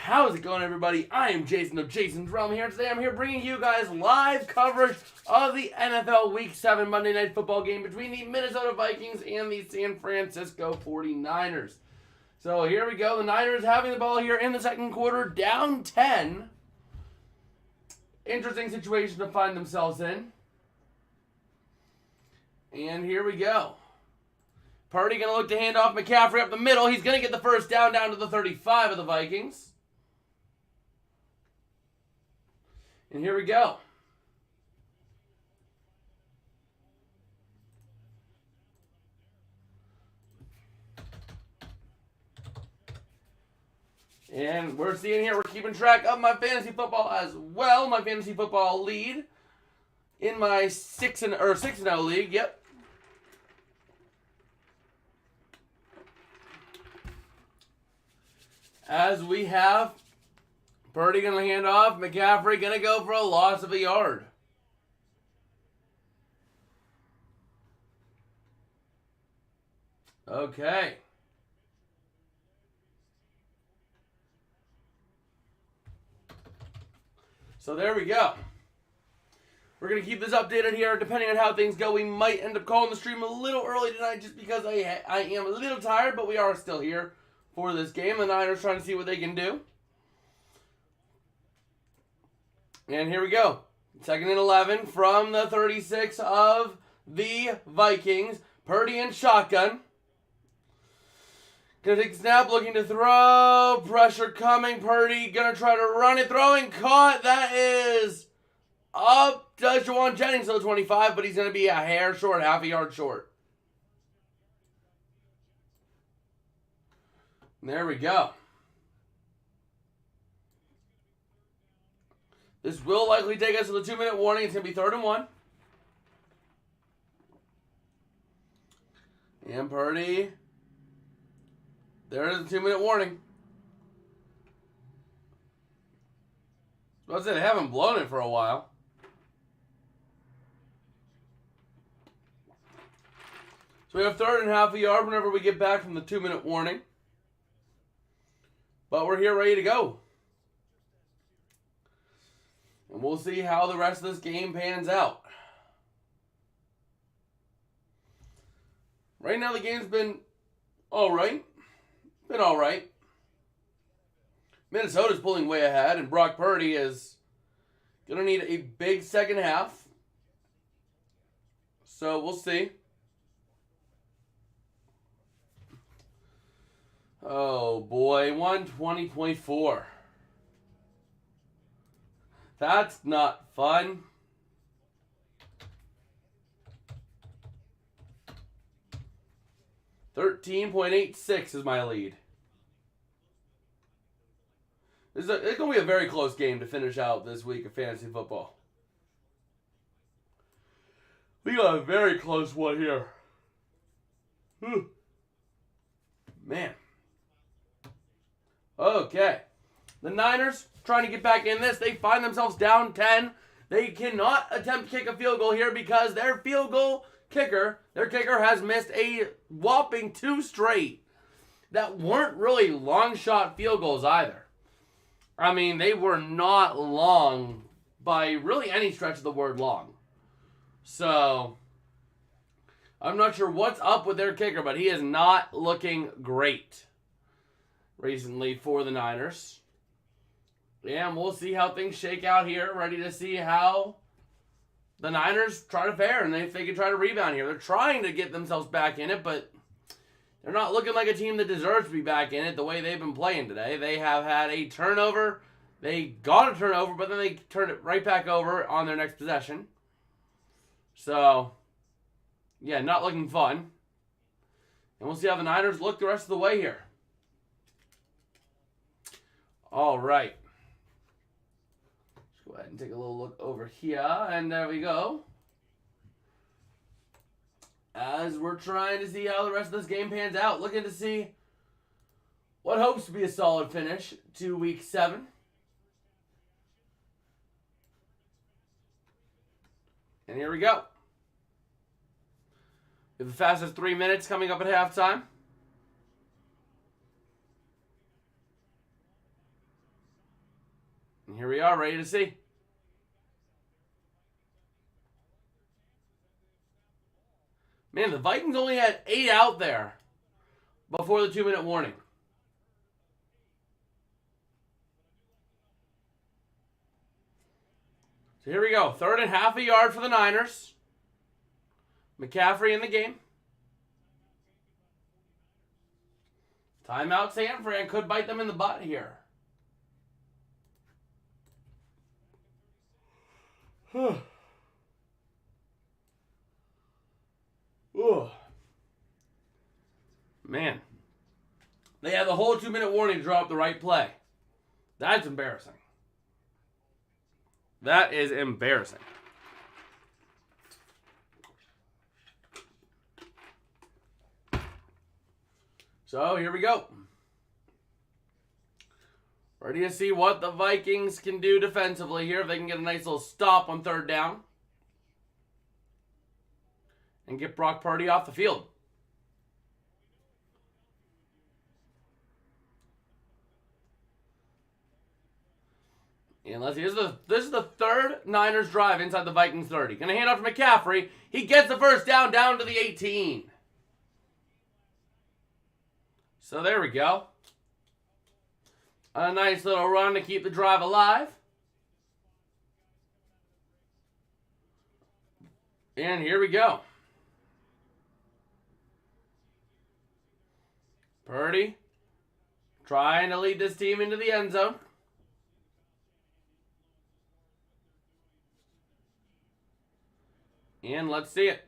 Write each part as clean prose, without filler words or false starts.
How's it going, everybody? I am Jason of Jason's Realm here. Today I'm here bringing you guys live coverage of the NFL Week 7 Monday Night Football game between the Minnesota Vikings and the San Francisco 49ers. So here we go. The Niners having the ball here in the second quarter, down 10. Interesting situation to find themselves in. And here we go. Purdy going to look to hand off McCaffrey up the middle. He's going to get the first down to the 35 of the Vikings. And here we go. And we're seeing here, we're keeping track of my fantasy football as well. My fantasy football lead in my 6-0 league. Yep. As we have Purdy going to hand off. McCaffrey going to go for a loss of a yard. Okay. So there we go. We're going to keep this updated here. Depending on how things go, we might end up calling the stream a little early tonight just because I am a little tired, but we are still here for this game. The Niners trying to see what they can do. And here we go. 2nd and 11 from the 36 of the Vikings. Purdy in shotgun. Gonna take a snap, looking to throw. Pressure coming. Purdy gonna try to run it. Throwing, caught. That is up to Juwan Jennings to the 25, but he's gonna be a hair short, half a yard short. There we go. This will likely take us to the 2-minute warning. It's going to be 3rd and 1. And Purdy. There is the 2-minute warning. I was going to say, they haven't blown it for a while. So we have 3rd and half a yard whenever we get back from the 2-minute warning. But we're here ready to go. And we'll see how the rest of this game pans out. Right now the game's been alright. Been alright. Minnesota's pulling way ahead, and Brock Purdy is going to need a big second half. So we'll see. Oh boy, 120.4. That's not fun. $13.86 is my lead. It's going to be a very close game to finish out this week of fantasy football. We got a very close one here. Whew. Man. Okay. The Niners trying to get back in this. They find themselves down 10. They cannot attempt to kick a field goal here because their kicker has missed a whopping 2 straight that weren't really long shot field goals either. I mean, they were not long by really any stretch of the word long. So, I'm not sure what's up with their kicker, but he is not looking great recently for the Niners. Yeah, and we'll see how things shake out here. Ready to see how the Niners try to fare and if they can try to rebound here. They're trying to get themselves back in it, but they're not looking like a team that deserves to be back in it the way they've been playing today. They have had a turnover. They got a turnover, but then they turned it right back over on their next possession. So, yeah, not looking fun. And we'll see how the Niners look the rest of the way here. All right. Go ahead and take a little look over here, and there we go. As we're trying to see how the rest of this game pans out, looking to see what hopes to be a solid finish to Week 7. And here we go. We have the fastest 3 minutes coming up at halftime. we are, ready to see. Man, the Vikings only had 8 out there before the 2-minute warning. So here we go. 3rd and half a yard for the Niners. McCaffrey in the game. Timeout San Fran could bite them in the butt here. Man. They had the whole 2-minute warning to draw up the right play. That's embarrassing. That is embarrassing. So here we go. Ready to see what the Vikings can do defensively here. If they can get a nice little stop on 3rd down. And get Brock Purdy off the field. And let's see, this is the 3rd Niners drive inside the Vikings 30. Gonna hand off to McCaffrey. He gets the 1st down to the 18. So there we go. A nice little run to keep the drive alive. And here we go. Purdy trying to lead this team into the end zone. And let's see it.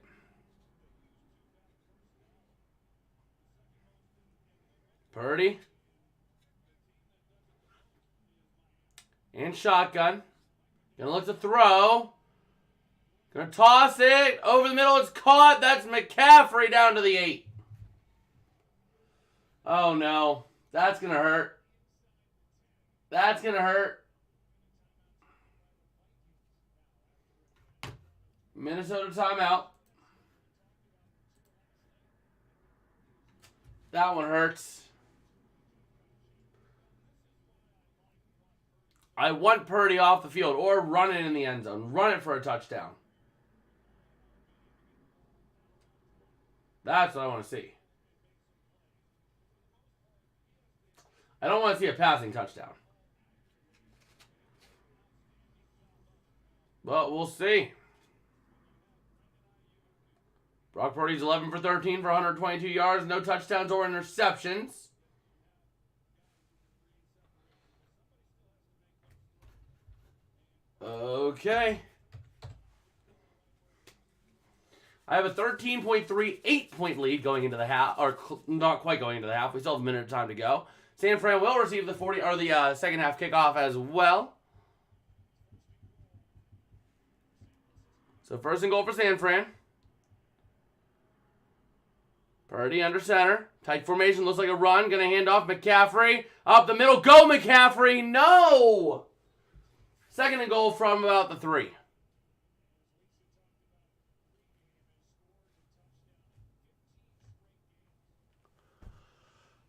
Purdy. And shotgun. Gonna look to throw. Gonna toss it. Over the middle. It's caught. That's McCaffrey down to the 8. Oh no. That's gonna hurt. That's gonna hurt. Minnesota timeout. That one hurts. I want Purdy off the field or run it in the end zone. Run it for a touchdown. That's what I want to see. I don't want to see a passing touchdown. But we'll see. Brock Purdy's 11 for 13 for 122 yards. No touchdowns or interceptions. Okay. I have a 13.38 point lead going into the half, or not quite going into the half. We still have a minute of time to go. San Fran will receive the second half kickoff as well. So 1st and goal for San Fran. Purdy under center. Tight formation, looks like a run. Gonna hand off McCaffrey. Up the middle. Go McCaffrey. No! 2nd and goal from about the 3.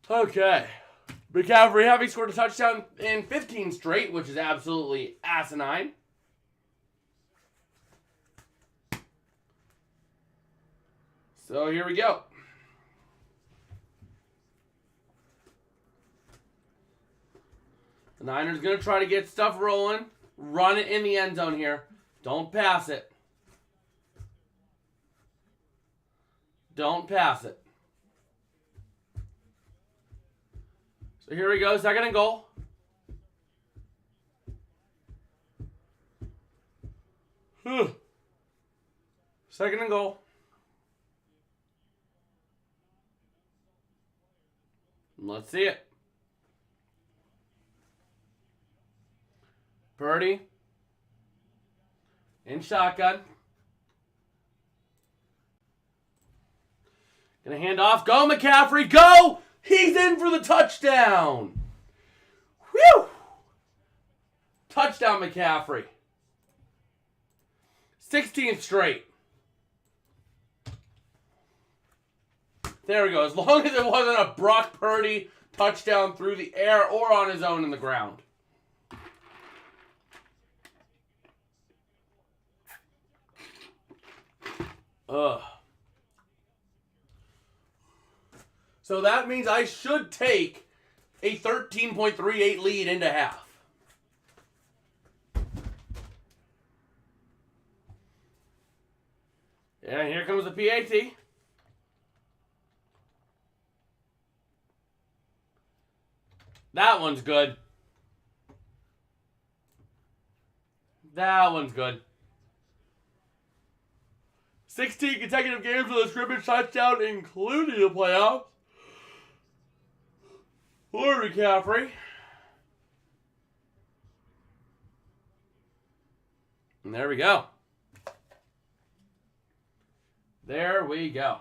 Okay. McCaffrey having scored a touchdown in 15 straight, which is absolutely asinine. So here we go. The Niners going to try to get stuff rolling. Run it in the end zone here. Don't pass it. Don't pass it. So here we go. 2nd and goal. Second and goal. Let's see it. Purdy. In shotgun. Gonna hand off. Go, McCaffrey. Go! He's in for the touchdown. Whew! Touchdown, McCaffrey. 16th straight. There we go. As long as it wasn't a Brock Purdy touchdown through the air or on his own in the ground. Ugh. So that means I should take a 13.38 lead into half. And here comes the PAT. That one's good. That one's good. 16 consecutive games with a scrimmage touchdown, including the playoffs. For McCaffrey. And there we go. There we go.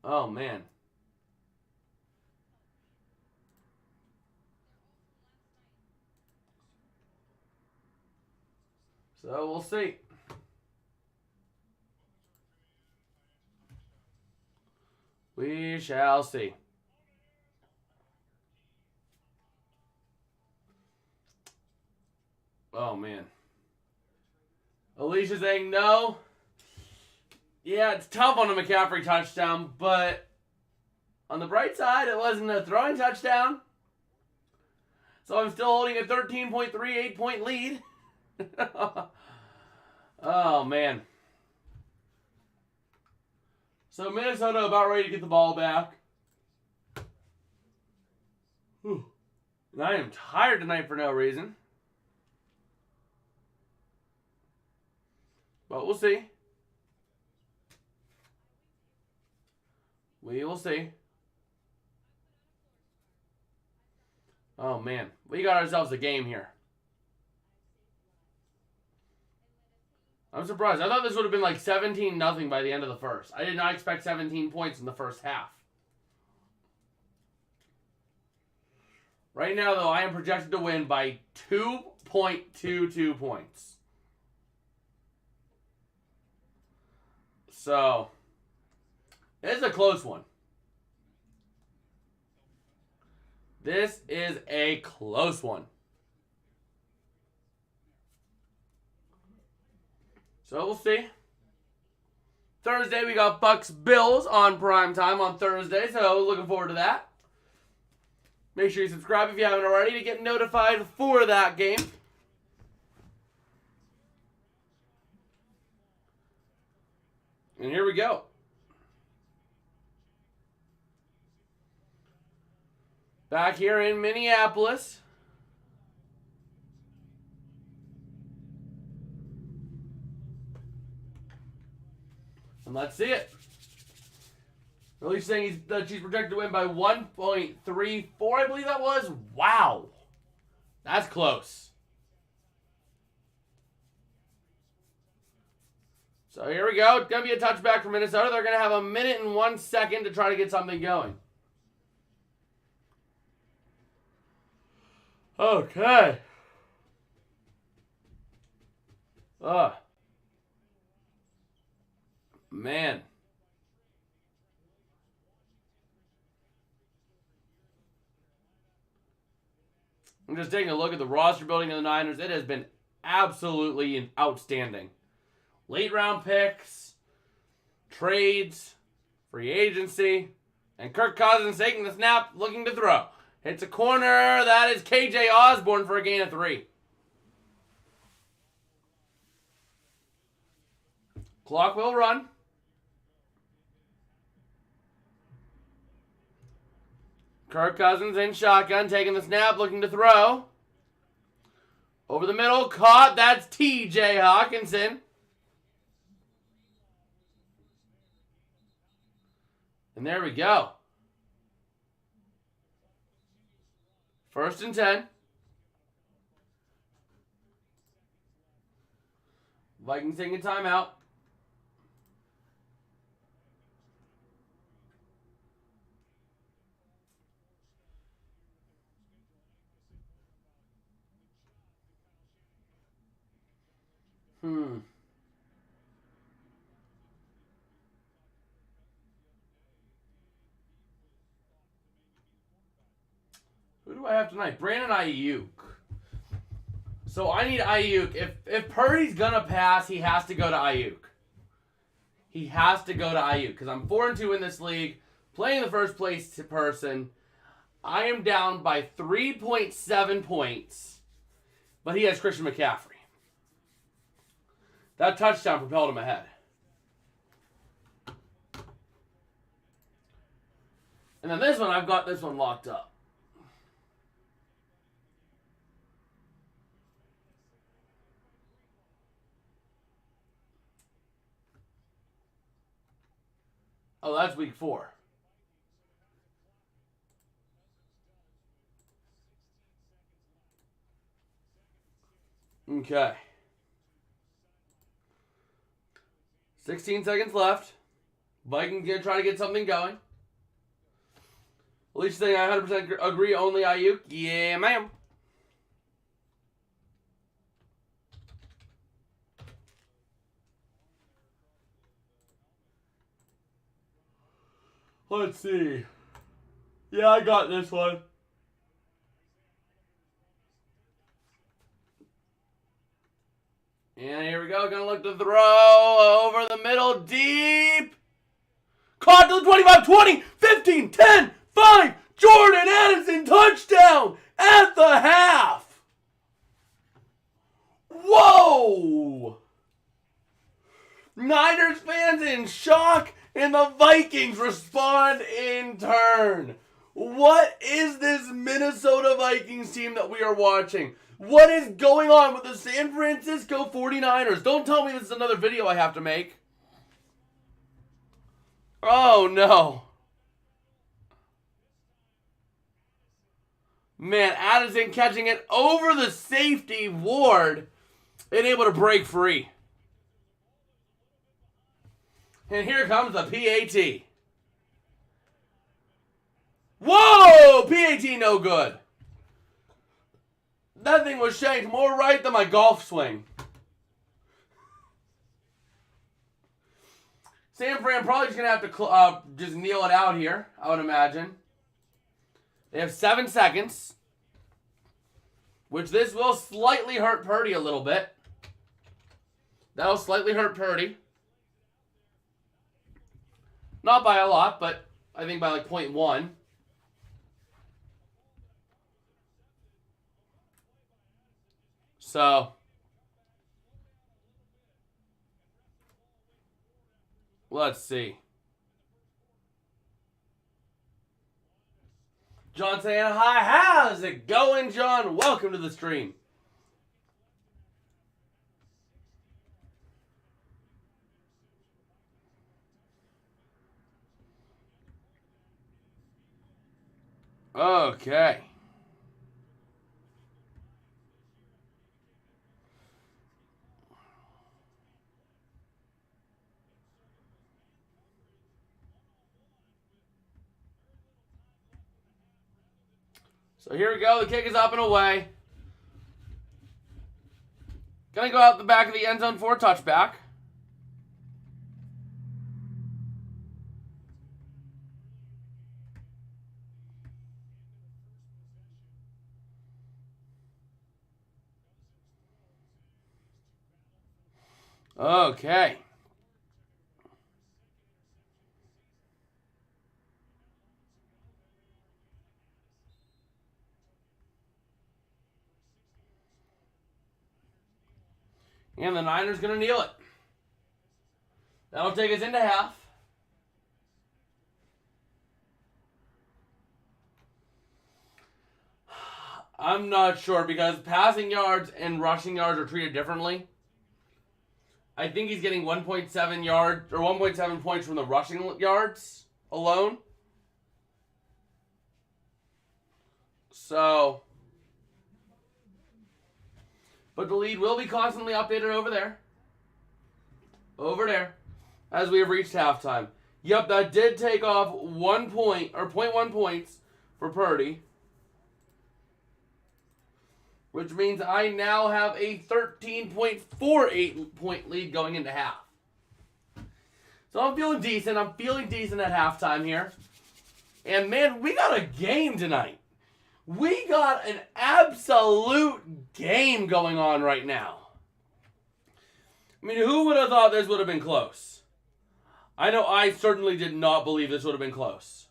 Oh, man. So we'll see. We shall see. Oh, man. Alicia's saying no. Yeah, it's tough on a McCaffrey touchdown, but on the bright side, it wasn't a throwing touchdown. So I'm still holding a 13.38 point lead. Oh, man. So Minnesota about ready to get the ball back. Whew. And I am tired tonight for no reason. But we'll see. We will see. Oh, man. We got ourselves a game here. I'm surprised. I thought this would have been like 17-0 by the end of the first. I did not expect 17 points in the first half. Right now, though, I am projected to win by 2.22 points. So, it's a close one. This is a close one. So we'll see. Thursday, we got Bucks-Bills on primetime on Thursday, so looking forward to that. Make sure you subscribe if you haven't already to get notified for that game. And here we go. Back here in Minneapolis. And let's see it. Really saying that she's projected to win by 1.34, I believe that was. Wow. That's close. So here we go. It's going to be a touchback for Minnesota. They're going to have a minute and 1 second to try to get something going. Okay. Man. I'm just taking a look at the roster building of the Niners. It has been absolutely outstanding. Late round picks, trades, free agency, and Kirk Cousins taking the snap, looking to throw. Hits a corner. That is KJ Osborne for a gain of 3. Clock will run. Kirk Cousins in shotgun, taking the snap, looking to throw. Over the middle, caught. That's TJ Hawkinson. And there we go. 1st and 10. Vikings taking a timeout. Who do I have tonight? Brandon Ayuk. So I need Ayuk. If Purdy's gonna pass, he has to go to Ayuk. He has to go to Ayuk because I'm 4-2 in this league, playing the first place person. I am down by 3.7 points, but he has Christian McCaffrey. That touchdown propelled him ahead. And then this one, I've got this one locked up. Oh, that's week 4. Okay. 16 seconds left. Vikings gonna try to get something going. At least saying I 100% agree, only Ayuk. Yeah, ma'am. Let's see. Yeah, I got this one. And here we go. Gonna look to throw over the middle, deep. Caught to the 25, 20, 15, 10, 5. Jordan Addison touchdown at the half. Whoa! Niners fans in shock, and the Vikings respond in turn. What is this Minnesota Vikings team that we are watching? What is going on with the San Francisco 49ers? Don't tell me this is another video I have to make. Oh, no. Man, Addison catching it over the safety, Ward, and able to break free. And here comes the PAT. Whoa! PAT no good. That thing was shanked more right than my golf swing. San Fran probably just going to have to just kneel it out here, I would imagine. They have 7 seconds, which this will slightly hurt Purdy a little bit. That'll slightly hurt Purdy. Not by a lot, but I think by like 0.1. So, let's see. John saying, hi, how's it going, John? Welcome to the stream. Okay. So here we go. The kick is up and away. Gonna go out the back of the end zone for a touchback. Okay. And the Niners going to kneel it. That'll take us into half. I'm not sure because passing yards and rushing yards are treated differently. I think he's getting 1.7 yards or 1.7 points from the rushing yards alone. So, but the lead will be constantly updated over there. Over there. As we have reached halftime. Yep, that did take off 1 point or 0.1 points for Purdy. Which means I now have a 13.48 point lead going into half. So I'm feeling decent. I'm feeling decent at halftime here. And man, we got a game tonight. We got an absolute game going on right now. I mean, who would have thought this would have been close? I know I certainly did not believe this would have been close.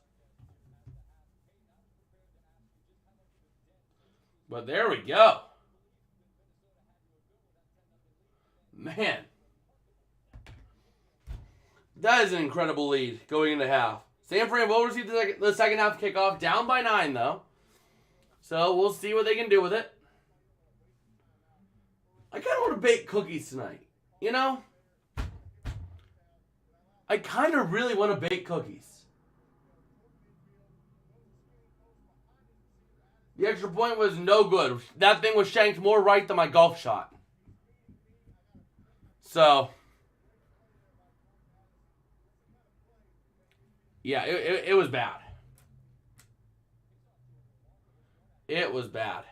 But there we go. Man. That is an incredible lead going into half. San Fran will receive the second half kickoff, down by 9 though. So we'll see what they can do with it. I kind of want to bake cookies tonight. You know? I kind of really want to bake cookies. The extra point was no good. That thing was shanked more right than my golf shot. So, yeah, it was bad. It was bad.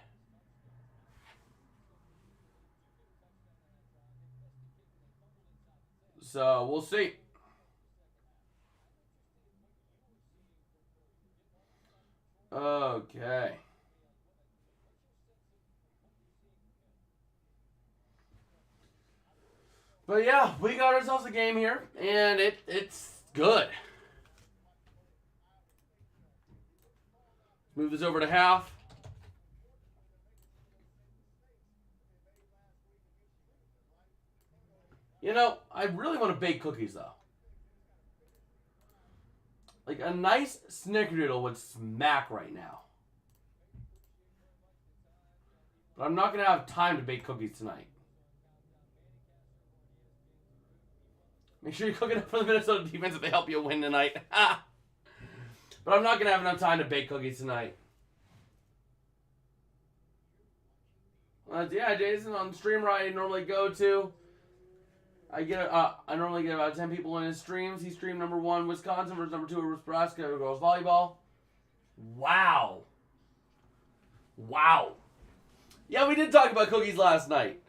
So, we'll see. Okay. But yeah, we got ourselves a game here, and it's good. Move this over to half. You know, I really want to bake cookies, though. Like, a nice snickerdoodle would smack right now. But I'm not going to have time to bake cookies tonight. Make sure you're cooking up for the Minnesota defense if they help you win tonight. But I'm not going to have enough time to bake cookies tonight. Yeah, Jason, on the streamer I normally go to, I normally get about 10 people in his streams. He streamed number 1 Wisconsin versus number 2 Nebraska girls volleyball. Wow. Wow. Yeah, we did talk about cookies last night.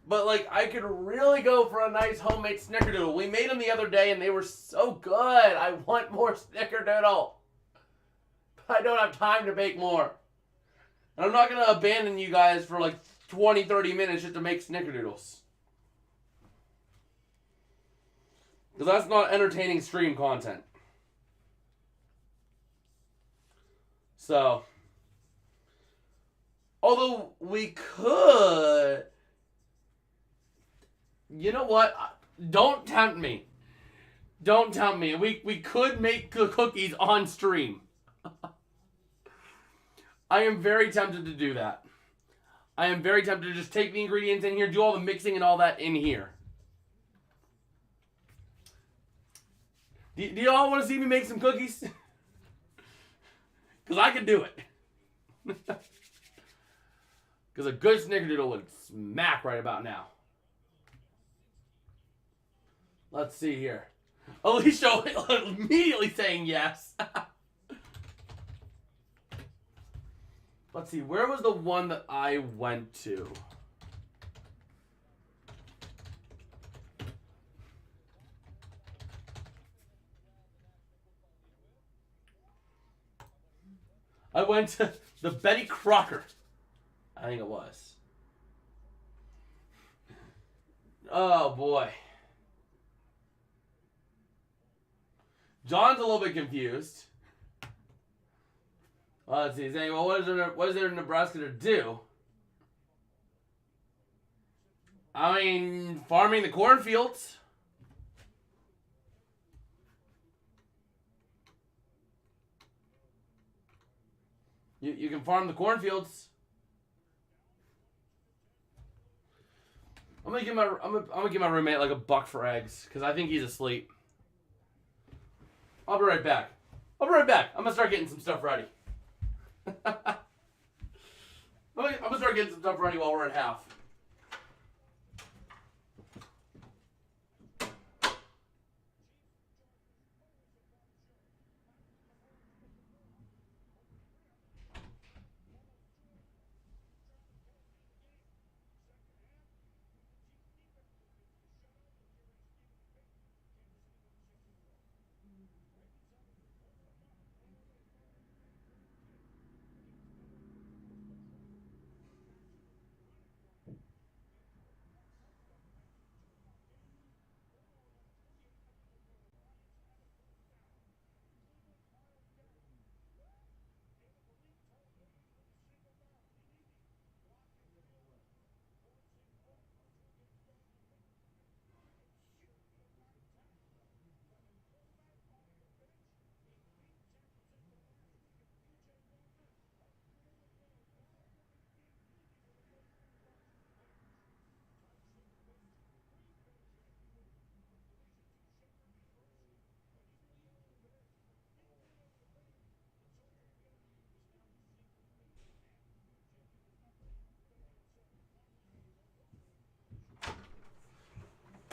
But, like, I could really go for a nice homemade snickerdoodle. We made them the other day, and they were so good. I want more snickerdoodle. But I don't have time to bake more. And I'm not going to abandon you guys for, like, 20, 30 minutes just to make snickerdoodles. Because that's not entertaining stream content. So, although we could... You know what? Don't tempt me. Don't tempt me. We could make cookies on stream. I am very tempted to do that. I am very tempted to just take the ingredients in here, do all the mixing and all that in here. Do y'all want to see me make some cookies? Because I can do it. Because a good snickerdoodle would smack right about now. Let's see here. Alicia immediately saying yes. Let's see. Where was the one that I went to? I went to the Betty Crocker. I think it was. Oh, boy. John's a little bit confused. Let's see. He's saying, well, what is there in Nebraska to do? I mean, farming the cornfields. You can farm the cornfields. I'm gonna give my roommate like $1 for eggs because I think he's asleep. I'll be right back. I'm gonna start getting some stuff ready. I'm gonna start getting some stuff ready while we're at half.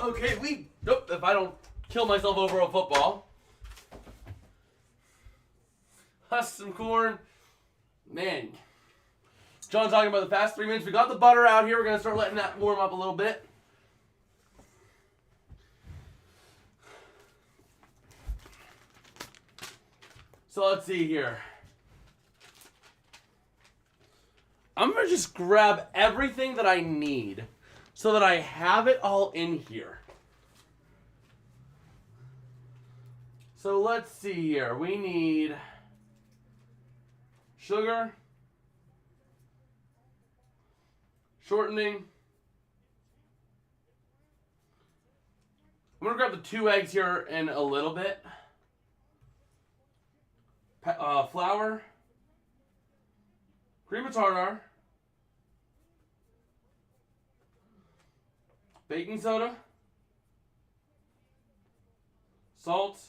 Okay, nope, if I don't kill myself over a football. Husk some corn. Man. John's talking about the past 3 minutes. We got the butter out here. We're going to start letting that warm up a little bit. So let's see here. I'm going to just grab everything that I need so that I have it all in here. So let's see here. We need sugar, shortening. I'm going to grab the 2 eggs here in a little bit. Flour, cream of tartar, baking soda, salt,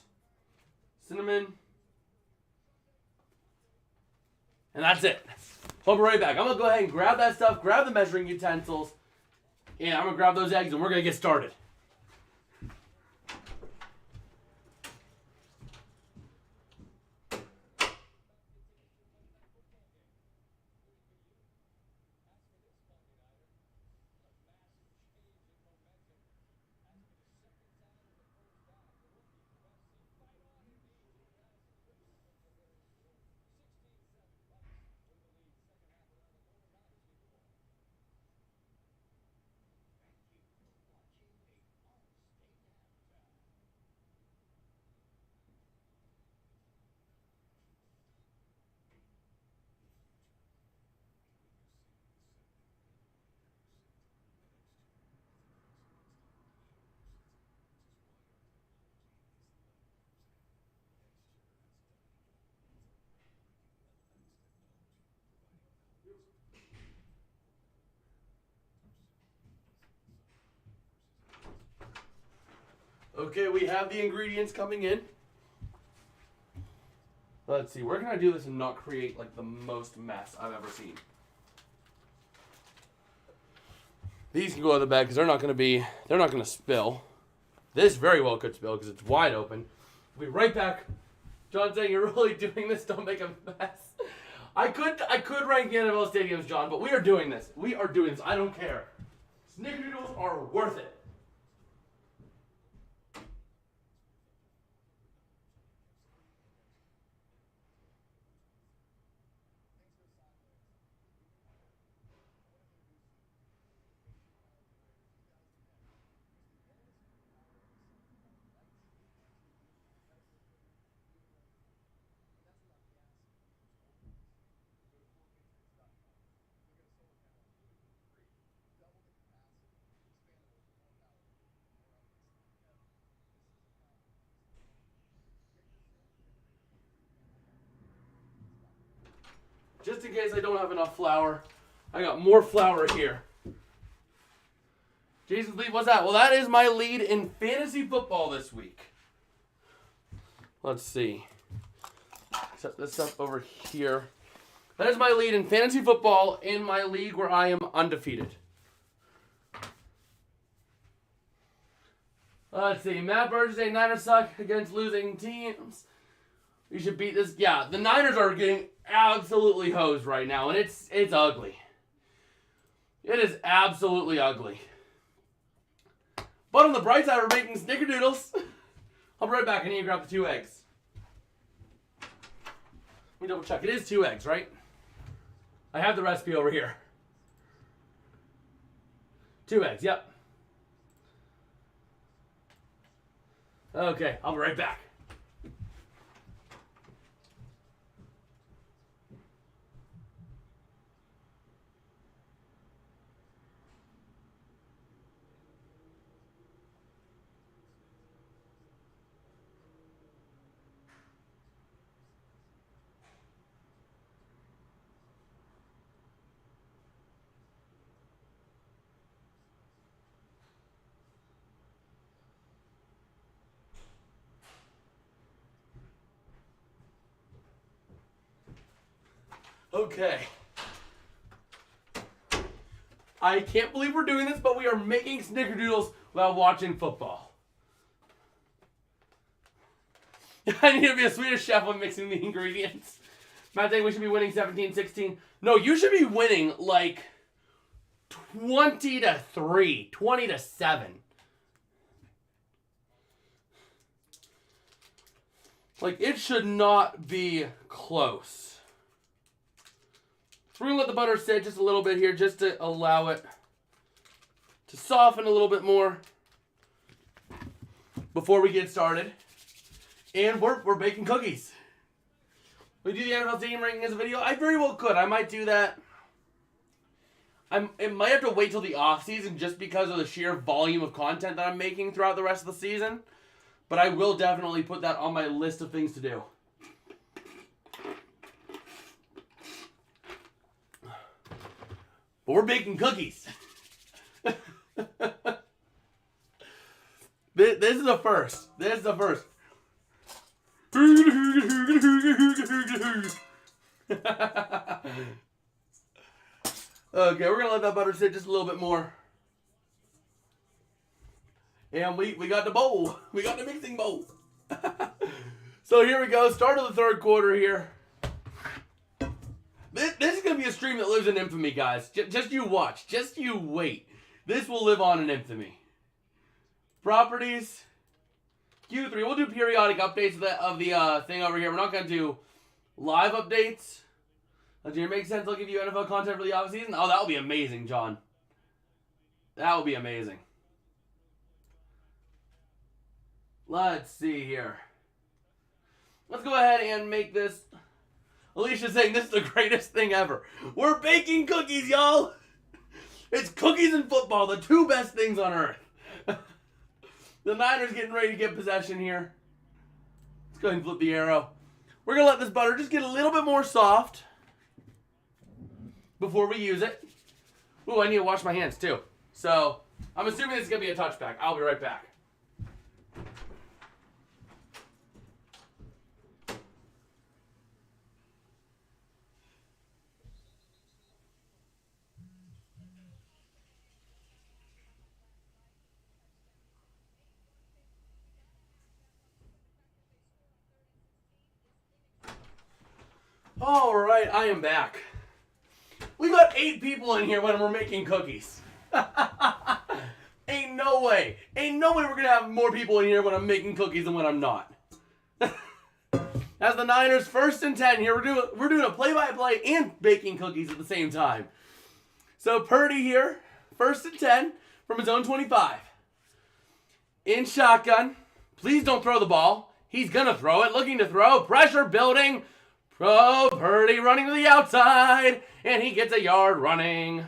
cinnamon, and that's it. I'll be right back. I'm going to go ahead and grab that stuff, grab the measuring utensils, and I'm going to grab those eggs, and we're going to get started. Okay, we have the ingredients coming in. Let's see, where can I do this and not create like the most mess I've ever seen? These can go in the bag because they're not going to spill. This very well could spill because it's wide open. We'll be right back. John's saying you're really doing this, don't make a mess. I could rank the NFL stadiums, John, but we are doing this. We are doing this. I don't care. Snickerdoodles are worth it. Just in case I don't have enough flour, I got more flour here. Jason's lead, what's that? Well, that is my lead in fantasy football this week. Let's see. Set this up over here. That is my lead in fantasy football in my league where I am undefeated. Let's see. Matt Burgess saying Niners suck against losing teams. You should beat this. Yeah, the Niners are getting absolutely hosed right now, and it's ugly. It is absolutely ugly. But on the bright side, we're making snickerdoodles. I'll be right back. I need to grab the 2 eggs. Let me double check. It is 2 eggs, right? I have the recipe over here. 2 eggs, yep. Okay, I'll be right back. Okay. I can't believe we're doing this, but we are making snickerdoodles while watching football. I need to be a Swedish chef when mixing the ingredients. Matt saying we should be winning 17-16. No, you should be winning like 20-3, 20-7. Like, it should not be close. So we're going to let the butter sit just a little bit here just to allow it to soften a little bit more before we get started. And we're baking cookies. We do the NFL team ranking as a video. I very well could. I might do that. It might have to wait till the off season just because of the sheer volume of content that I'm making throughout the rest of the season. But I will definitely put that on my list of things to do. But we're baking cookies. This is the first. This is the first. Okay, we're going to let that butter sit just a little bit more. And we got the bowl. We got the mixing bowl. So here we go. Start of the third quarter here. This is going to be a stream that lives in infamy, guys. Just you watch. Just you wait. This will live on in infamy. Properties. Q3. We'll do periodic updates of the thing over here. We're not going to do live updates. Does it make sense? I'll give you NFL content for the offseason. Oh, that would be amazing, John. That would be amazing. Let's see here. Let's go ahead and make this. Alicia's saying this is the greatest thing ever. We're baking cookies, y'all. It's cookies and football, the two best things on earth. The Niners getting ready to get possession here. Let's go ahead and flip the arrow. We're going to let this butter just get a little bit more soft before we use it. Ooh, I need to wash my hands too. So, I'm assuming this is going to be a touchback. I'll be right back. All right, I am back. We got 8 people in here when we're making cookies. Ain't no way. Ain't no way we're going to have more people in here when I'm making cookies than when I'm not. As the Niners 1st and 10 here, we're doing a play-by-play and baking cookies at the same time. So Purdy here, 1st and 10 from his own 25. In shotgun. Please don't throw the ball. He's going to throw it. Looking to throw. Pressure building. Pro Purdy running to the outside, and he gets a yard running.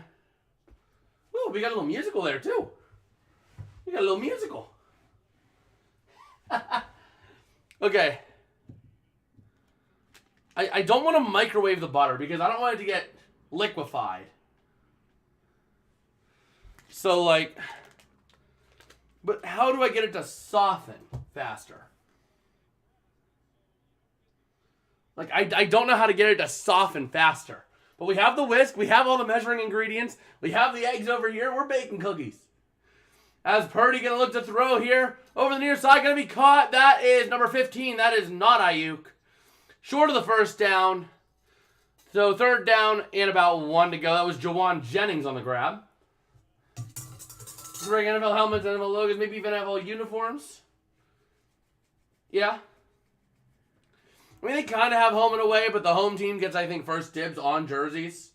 Ooh, we got a little musical there, too. We got a little musical. Okay. I don't want to microwave the butter because I don't want it to get liquefied. So, like, but how do I get it to soften faster? Like, I don't know how to get it to soften faster. But we have the whisk. We have all the measuring ingredients. We have the eggs over here. We're baking cookies. As Purdy going to look to throw here. Over the near side, going to be caught. That is number 15. That is not Ayuk. Short of the first down. So 3rd down and about 1 to go. That was Jawan Jennings on the grab. Wearing NFL helmets, NFL logos, maybe even NFL uniforms. Yeah. I mean, they kind of have home and away, but the home team gets, I think, first dibs on jerseys.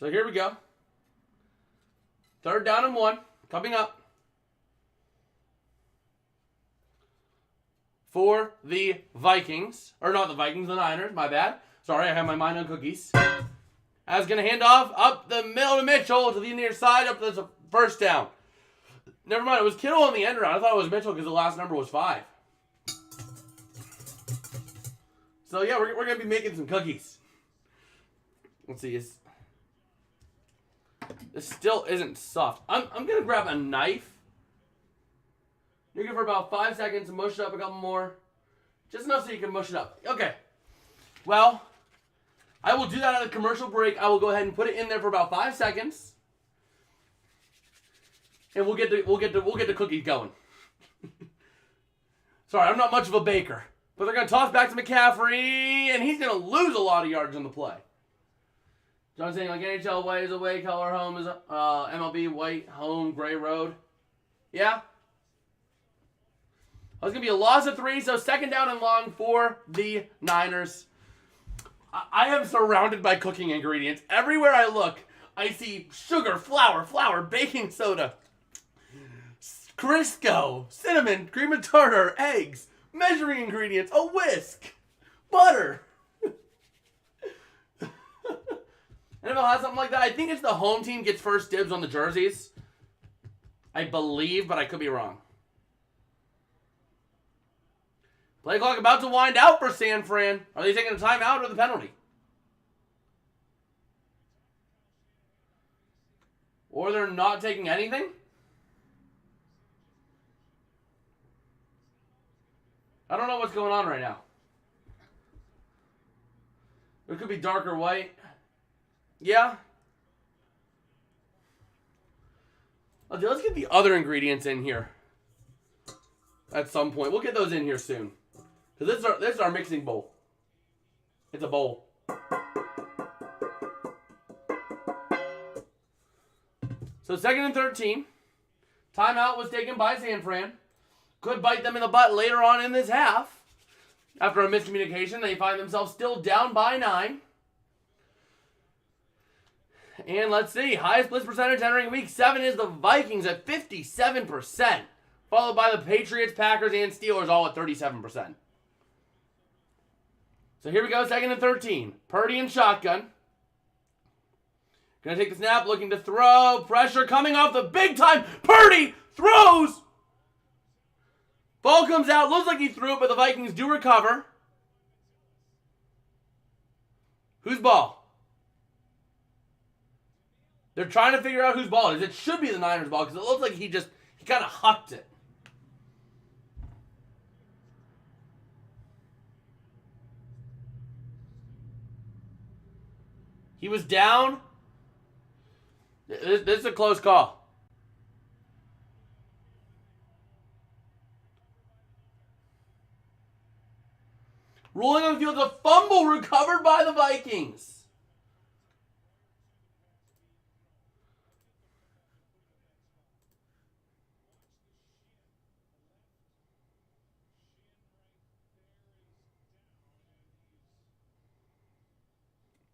So here we go. 3rd down and 1. Coming up. For the Vikings. Or not the Vikings, the Niners. My bad. Sorry, I have my mind on cookies. I was going to hand off up the middle to Mitchell to the near side. Up to the 1st down. Never mind, it was Kittle on the end round. I thought it was Mitchell because the last number was 5. So, yeah, we're going to be making some cookies. Let's see. This still isn't soft. I'm going to grab a knife. You're good for about 5 seconds and mush it up a couple more. Just enough so you can mush it up. Okay. Well, I will do that at a commercial break. I will go ahead and put it in there for about 5 seconds. And we'll get the cookies going. Sorry, I'm not much of a baker. But they're going to toss back to McCaffrey, and he's going to lose a lot of yards on the play. John saying, like, NHL way is away, color home is MLB white, home, gray road. Yeah. It's going to be a loss of 3, so second down and long for the Niners. I am surrounded by cooking ingredients. Everywhere I look, I see sugar, flour, baking soda, Crisco, cinnamon, cream of tartar, eggs, measuring ingredients, a whisk, butter. NFL has something like that. I think it's the home team gets first dibs on the jerseys. I believe, but I could be wrong. Play clock about to wind out for San Fran. Are they taking a timeout or the penalty? Or they're not taking anything? I don't know what's going on right now. It could be dark or white. Yeah. Okay, let's get the other ingredients in here at some point. We'll get those in here soon. Because this is our mixing bowl. It's a bowl. So 2nd and 13. Timeout was taken by San Fran. Could bite them in the butt later on in this half. After a miscommunication, they find themselves still down by 9. And let's see. Highest blitz percentage entering week 7 is the Vikings at 57%. Followed by the Patriots, Packers, and Steelers all at 37%. So here we go, 2nd and 13. Purdy in shotgun. Gonna take the snap, looking to throw. Pressure coming off the big time. Purdy throws. Ball comes out. Looks like he threw it, but the Vikings do recover. Whose ball? They're trying to figure out whose ball it is. It should be the Niners' ball because it looks like he kind of hucked it. He was down. This is a close call. Rolling on the field is a fumble recovered by the Vikings.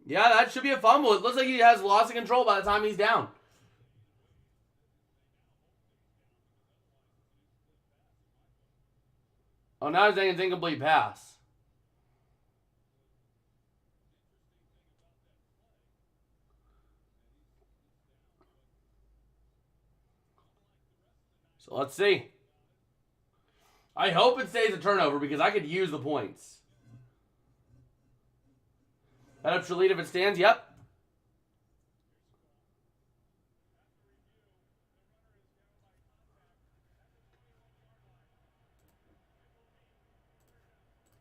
Yeah, that should be a fumble. It looks like he has loss of control by the time he's down. Oh, now he's saying it's incomplete pass. So let's see. I hope it stays a turnover because I could use the points. That up Shalita if it stands. Yep.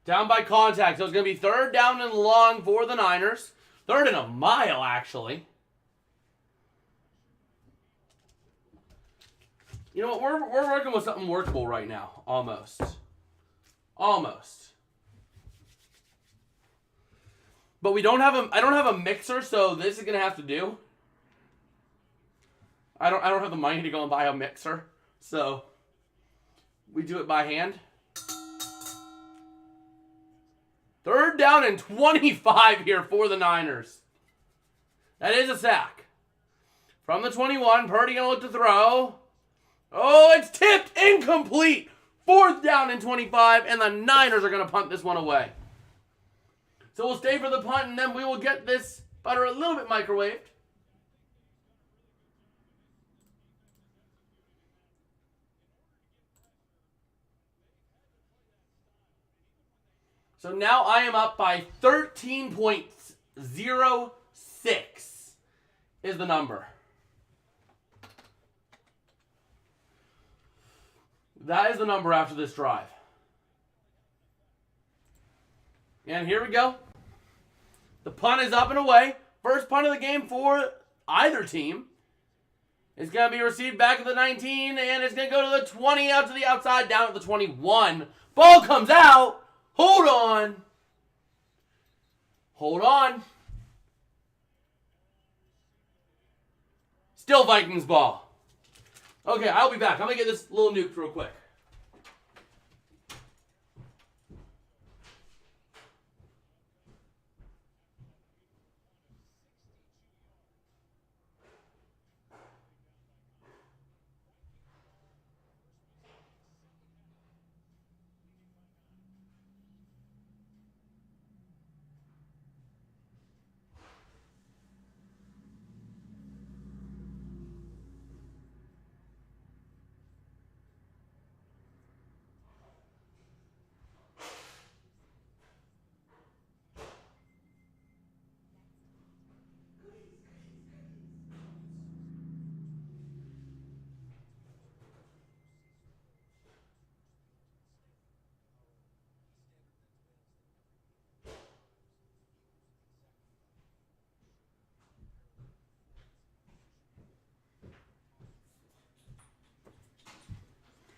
Down by contact. So it's going to be 3rd down and long for the Niners. 3rd and a mile, actually. You know what? We're working with something workable right now. Almost. But I don't have a mixer, so this is gonna have to do. I don't have the money to go and buy a mixer, so we do it by hand. 3rd down and 25 here for the Niners. That is a sack. From the 21, Purdy gonna look to throw. Oh, it's tipped, incomplete. 4th down and 25, and the Niners are gonna punt this one away. So we'll stay for the punt, and then we will get this butter a little bit microwaved. So now I am up by 13.06 is the number. That is the number after this drive. And here we go. The punt is up and away. First punt of the game for either team. It's going to be received back at the 19, and it's going to go to the 20, out to the outside, down at the 21. Ball comes out. Hold on. Hold on. Still Vikings ball. Okay, I'll be back. I'm going to get this little nuke real quick.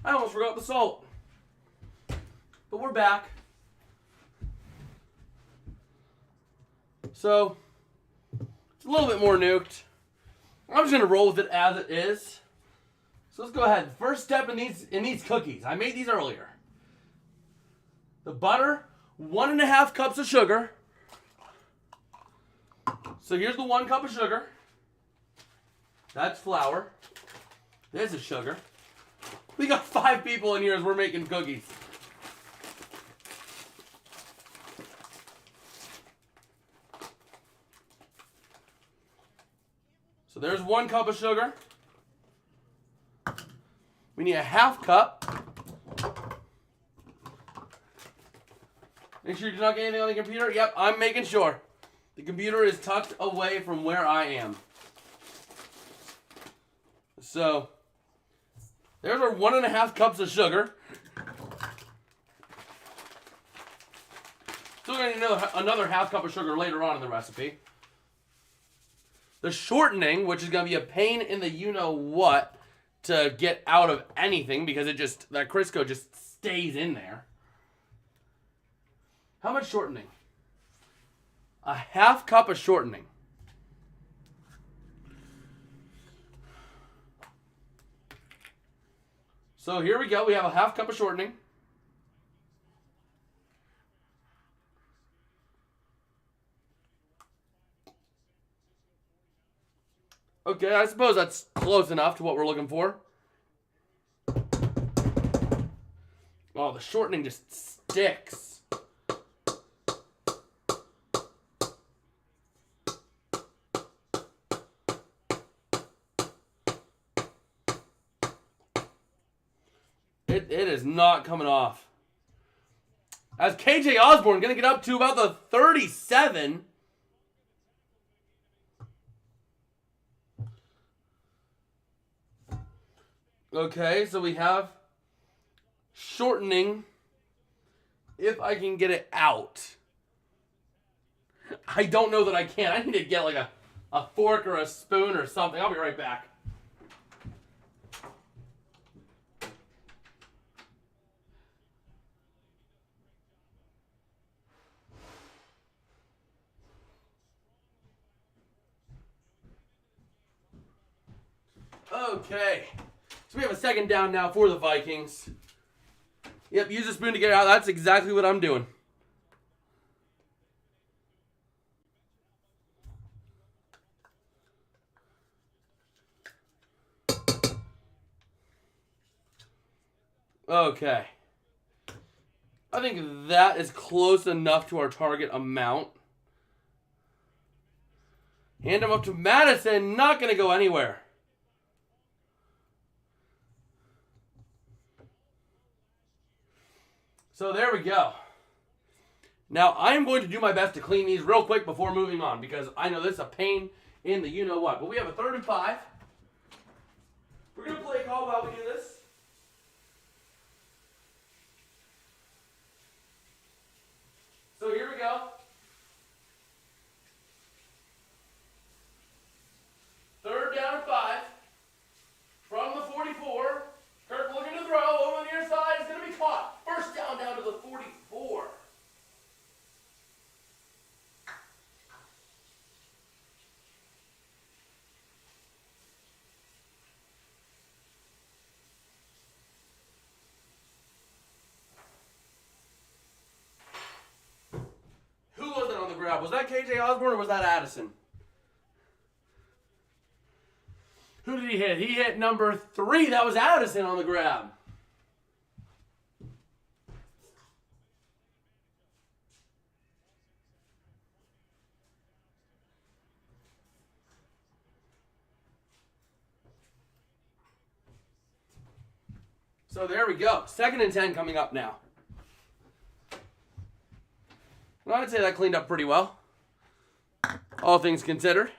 I almost forgot the salt. But we're back. So, it's a little bit more nuked. I'm just going to roll with it as it is. So let's go ahead. First step in these cookies. I made these earlier. The butter, 1.5 cups of sugar. So here's the 1 cup of sugar. That's flour. This is sugar. We got 5 people in here as we're making cookies. So there's 1 cup of sugar. We need a 1/2 cup. Make sure you do not get anything on the computer. Yep, I'm making sure. The computer is tucked away from where I am. So there's our 1.5 cups of sugar. Still going to need another 1/2 cup of sugar later on in the recipe. The shortening, which is going to be a pain in the you-know-what to get out of anything because that Crisco just stays in there. How much shortening? A 1/2 cup of shortening. So here we go. We have a 1/2 cup of shortening. Okay, I suppose that's close enough to what we're looking for. Oh, the shortening just sticks. It is not coming off. As KJ Osborne going to get up to about the 37. Okay, so we have shortening. If I can get it out. I don't know that I can. I need to get like a fork or a spoon or something. I'll be right back. Okay. So we have a second down now for the Vikings. Yep, use a spoon to get it out. That's exactly what I'm doing. Okay. I think that is close enough to our target amount. Hand him up to Madison. Not going to go anywhere. So there we go. Now, I am going to do my best to clean these real quick before moving on because I know this is a pain in the you-know-what. But we have a 3rd and 5. We're going to play call while we do this. So here we go. Third down and 5. From the 44. Kirk looking to throw. Over the near side. Is going to be caught. First down to the 44. Who was it on the grab? Was that KJ Osborne or was that Addison? Who did he hit? He hit number 3. That was Addison on the grab. So there we go. 2nd and 10 coming up now. Well, I'd say that cleaned up pretty well. All things considered.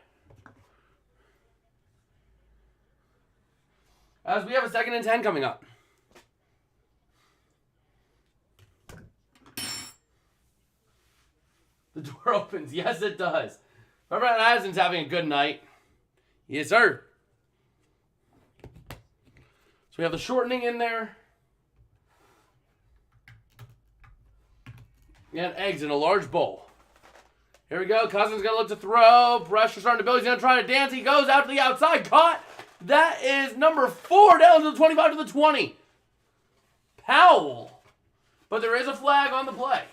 As we have a 2nd and 10 coming up. The door opens. Yes, it does. Reverend Addison's having a good night. Yes, sir. So we have the shortening in there. And eggs in a large bowl. Here we go. Cousins going to look to throw. Pressure starting to build. He's going to try to dance. He goes out to the outside. Caught. That is number 4 down to the 25 to the 20. Powell. But there is a flag on the play.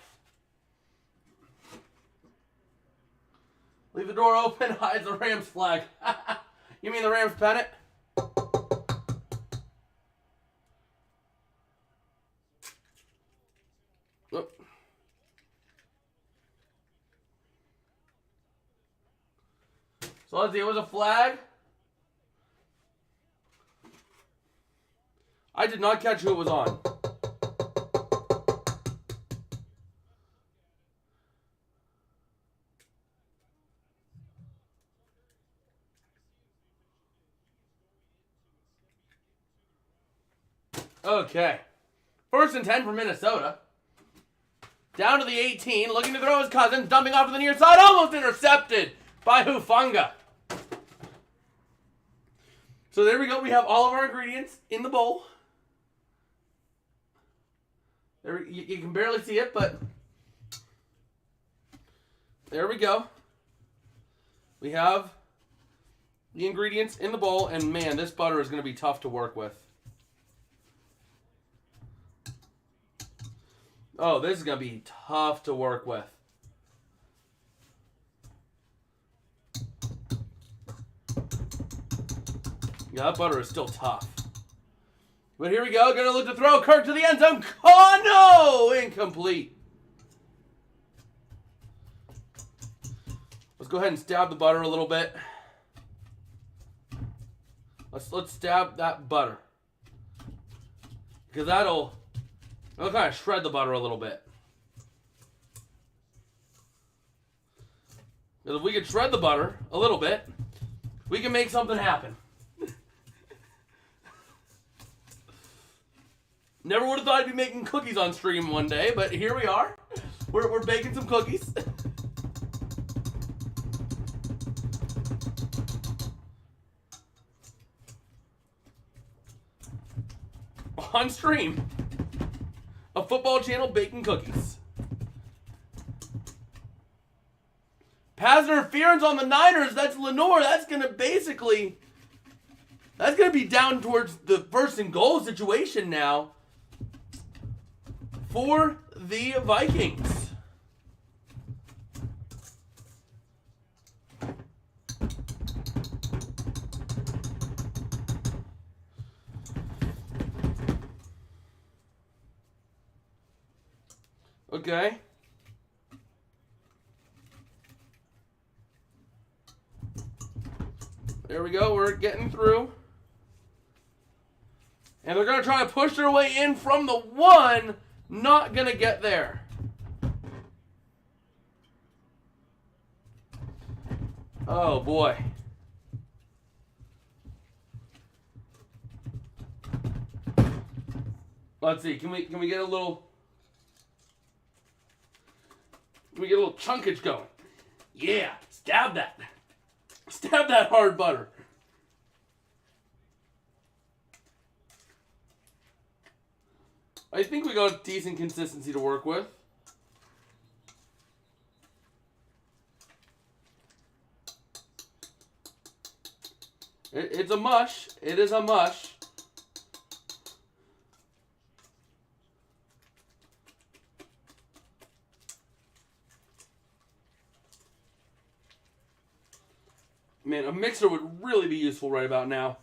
Leave the door open. Hides the Rams flag. You mean the Rams pennant? So let's see, it was a flag. I did not catch who it was on. Okay. 1st and 10 for Minnesota. Down to the 18, looking to throw his Cousins, dumping off to the near side, almost intercepted by Hufanga. So there we go. We have all of our ingredients in the bowl. There, you can barely see it, but there we go. We have the ingredients in the bowl, and man, this butter is going to be tough to work with. Oh, this is going to be tough to work with. Yeah, that butter is still tough. But here we go. Going to look to throw. Kirk to the end zone. Oh, no! Incomplete. Let's go ahead and stab the butter a little bit. Let's stab that butter. Because that'll kind of shred the butter a little bit. Because if we could shred the butter a little bit, we can make something happen. Never would have thought I'd be making cookies on stream one day, but here we are. We're baking some cookies. On stream. A football channel baking cookies. Pass interference on the Niners. That's Lenore. That's going to be down towards the 1st and goal situation now for the Vikings. Okay. There we go. We're getting through. And they're going to try to push their way in from the 1. Not going to get there. Oh, boy. Let's see. Can we get a little... Can we get a little chunkage going? Yeah. Stab that. Stab that hard butter. I think we got decent consistency to work with. It's a mush. It is a mush. Man, a mixer would really be useful right about now.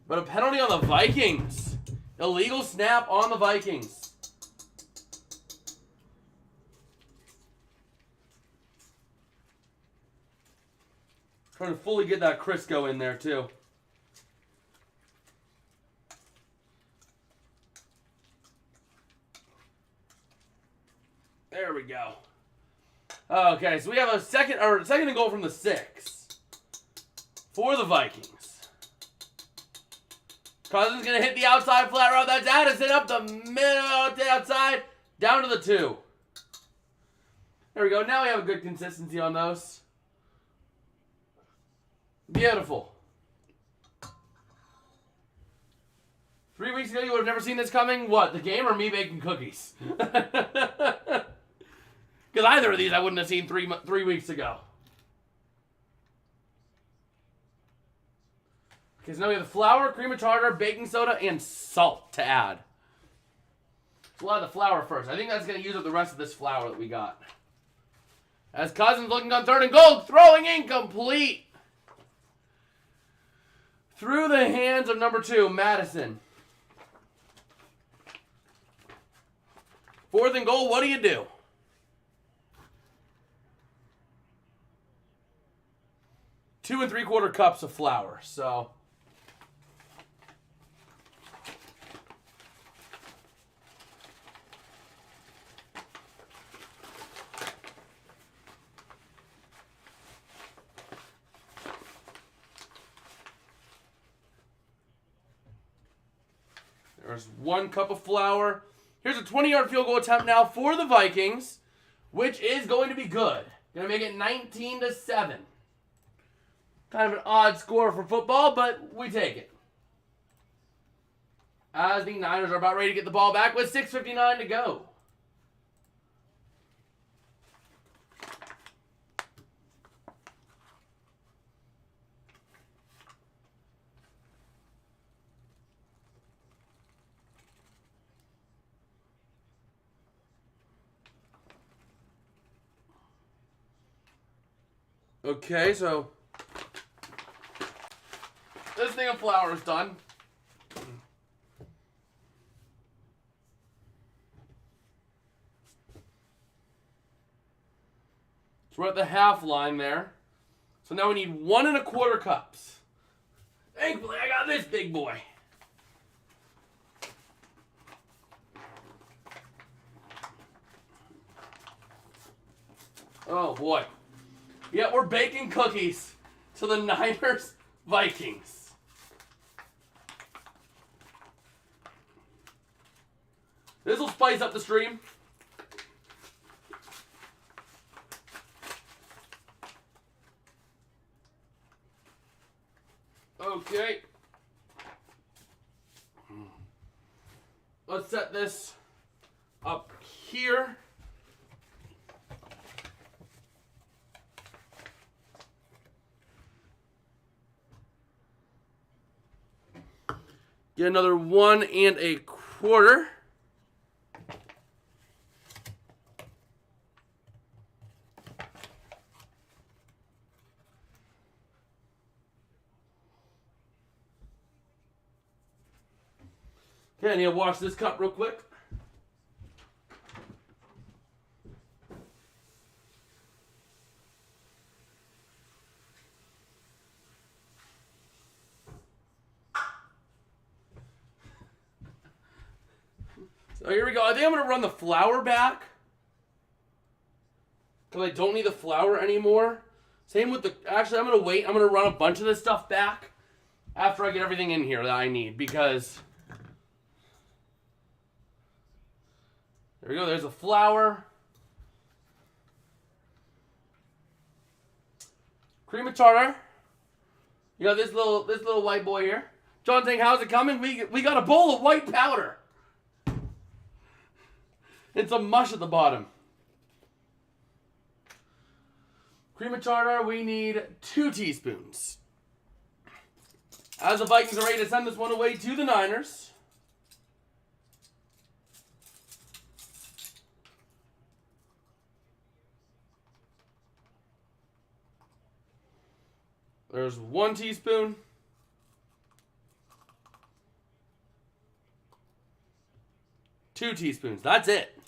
But a penalty on the Vikings. Illegal snap on the Vikings. Trying to fully get that Crisco in there, too. There we go. Okay, so we have a second and goal from the 6 for the Vikings. Cousins gonna hit the outside flat route. That's Addison up the middle to the outside, down to the 2. There we go. Now we have a good consistency on those. Beautiful. 3 weeks ago, you would have never seen this coming. What, the game or me baking cookies? Because either of these I wouldn't have seen 3 weeks ago. Okay, so now we have the flour, cream of tartar, baking soda, and salt to add. So we'll add the flour first. I think that's going to use up the rest of this flour that we got. As Cousins looking on 3rd and goal, throwing incomplete. Through the hands of number 2, Madison. 4th and goal, what do you do? Two 2 3/4 cups of flour, so. There's 1 cup of flour. Here's a 20-yard field goal attempt now for the Vikings, which is going to be good. Going to make it 19-7. Kind of an odd score for football, but we take it. As the Niners are about ready to get the ball back with 6:59 to go. Okay, so this thing of flour is done. So we're at the half line there. So now we need 1 1/4 cups. Thankfully, I got this big boy. Oh boy. Yeah, we're baking cookies to the Niners Vikings. This will spice up the stream. Okay. Let's set this up here. Get another 1 1/4. Okay, I need to wash this cup real quick. So here we go. I think I'm going to run the flour back. Because I don't need the flour anymore. Same with the... Actually, I'm going to wait. I'm going to run a bunch of this stuff back after I get everything in here that I need. Because... There we go. There's the flour. Cream of tartar. You got this little white boy here. John saying, how's it coming? We got a bowl of white powder. And some mush at the bottom. Cream of tartar, we need 2 teaspoons. As the Vikings are ready to send this one away to the Niners. There's 1 teaspoon. 2 teaspoons. That's it.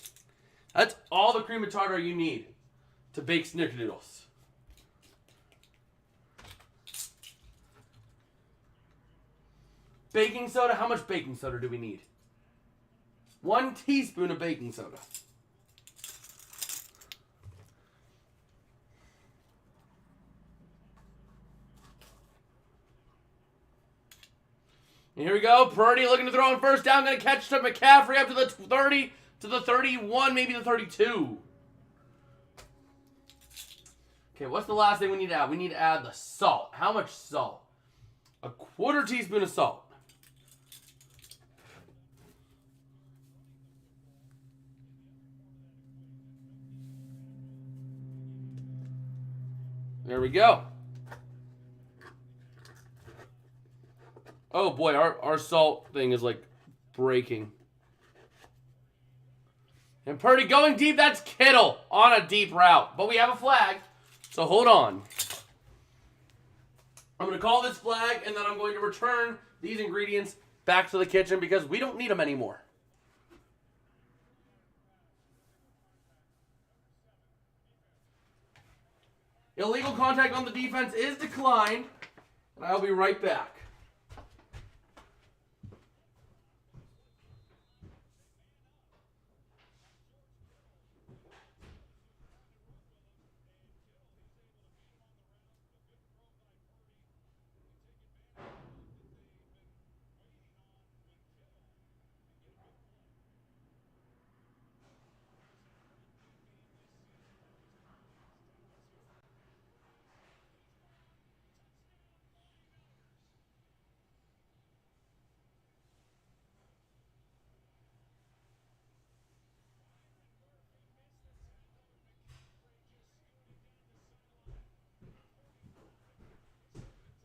That's all the cream of tartar you need to bake snickerdoodles. Baking soda. How much baking soda do we need? 1 teaspoon of baking soda. And here we go. Purdy looking to throw on first down. Going to catch to McCaffrey up to the 30, to the 31, maybe the 32. Okay, what's the last thing we need to add? We need to add the salt. How much salt? A 1/4 teaspoon of salt. There we go. Oh boy, our salt thing is like breaking. And Purdy going deep. That's Kittle on a deep route. But we have a flag, so hold on. I'm going to call this flag, and then I'm going to return these ingredients back to the kitchen because we don't need them anymore. Illegal contact on the defense is declined, and I'll be right back.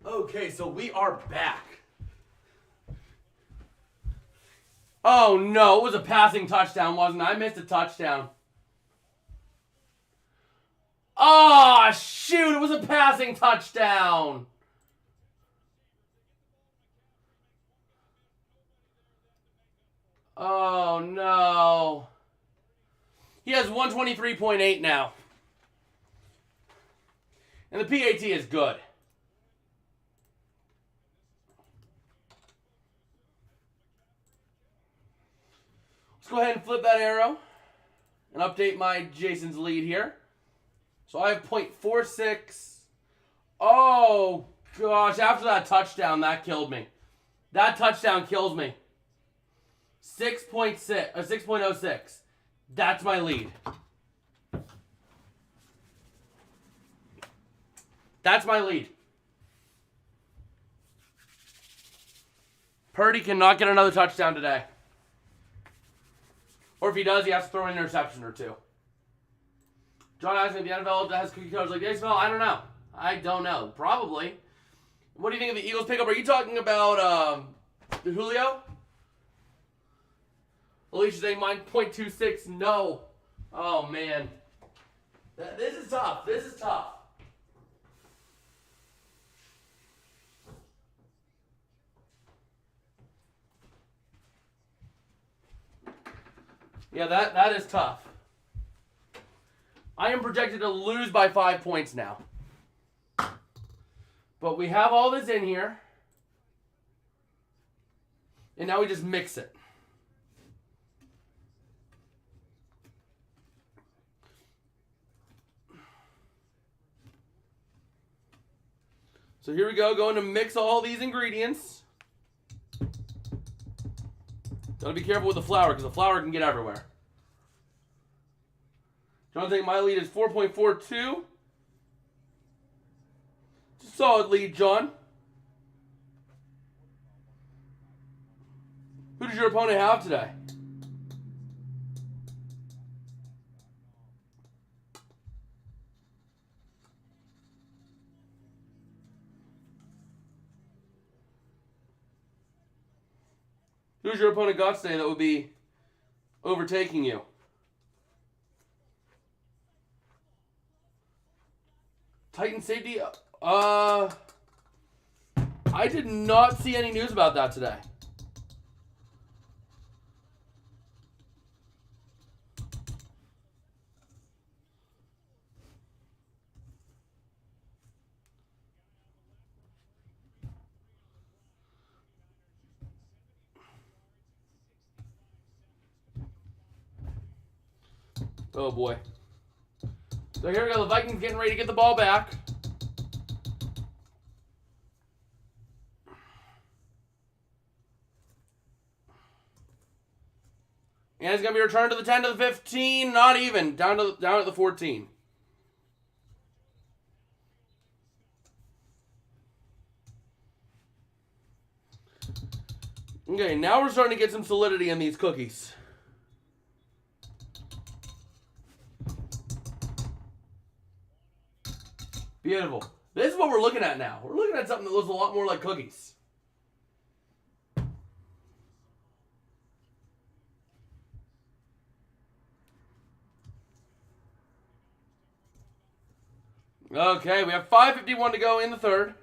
Okay, so we are back. Oh no, it was a passing touchdown, wasn't it? I missed a touchdown. Oh, shoot, it was a passing touchdown. Oh no. He has 123.8 now. And the PAT is good. Let's go ahead and flip that arrow and update my Jason's lead here. So I have 0.46. Oh, gosh. After that touchdown, that killed me. That touchdown kills me. 6.06. That's my lead. That's my lead. Purdy cannot get another touchdown today. Or if he does, he has to throw an interception or 2. John asked me if the NFL has cookie cutters like baseball. I don't know. I don't know. Probably. What do you think of the Eagles pickup? Are you talking about Julio? Alicia saying mine 0.26. No. Oh, man. This is tough. This is tough. Yeah, that is tough. I am projected to lose by 5 points now. But we have all this in here. And now we just mix it. So here we go, going to mix all these ingredients. Gotta be careful with the flour, because the flour can get everywhere. John think my lead is 4.42. Solid lead, John. your opponent have today? Who's your opponent got today that would be overtaking you? Titan safety? I did not see any news about that today. Oh boy. So here we go. The Vikings getting ready to get the ball back. And it's going to be returned to the 10 to the 15. Not even. Down at the 14. Okay, now we're starting to get some solidity in these cookies. Beautiful. This is what we're looking at now. We're looking at something that looks a lot more like cookies. Okay, we have 5:51 to go in the third.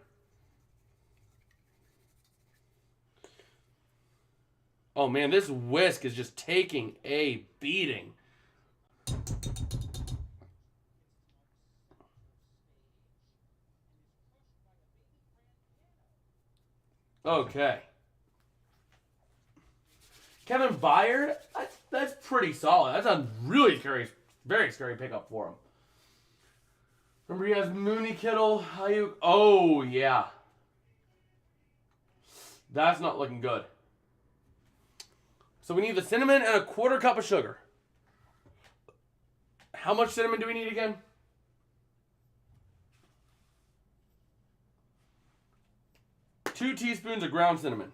Oh man, this whisk is just taking a beating. Okay. Kevin Byard, that's pretty solid. That's a really scary, very scary pickup for him. Remember, he has Mooney, Kittle, Ayuk. Oh, yeah. That's not looking good. So we need the cinnamon and a quarter cup of sugar. How much cinnamon do we need again? Two teaspoons of ground cinnamon.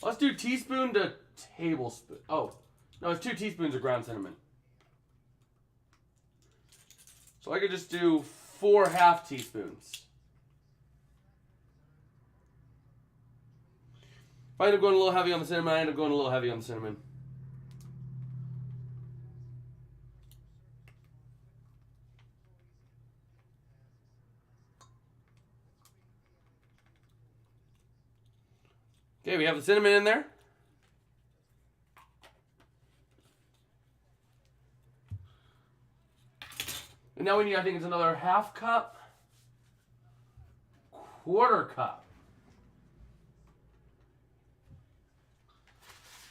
Let's do teaspoon to tablespoon. Oh, no, it's 2 teaspoons of ground cinnamon. So I could just do 4 half teaspoons. If I end up going a little heavy on the cinnamon, I end up going a little heavy on the cinnamon. Okay, we have the cinnamon in there. And now we need, I think it's another half cup, quarter cup.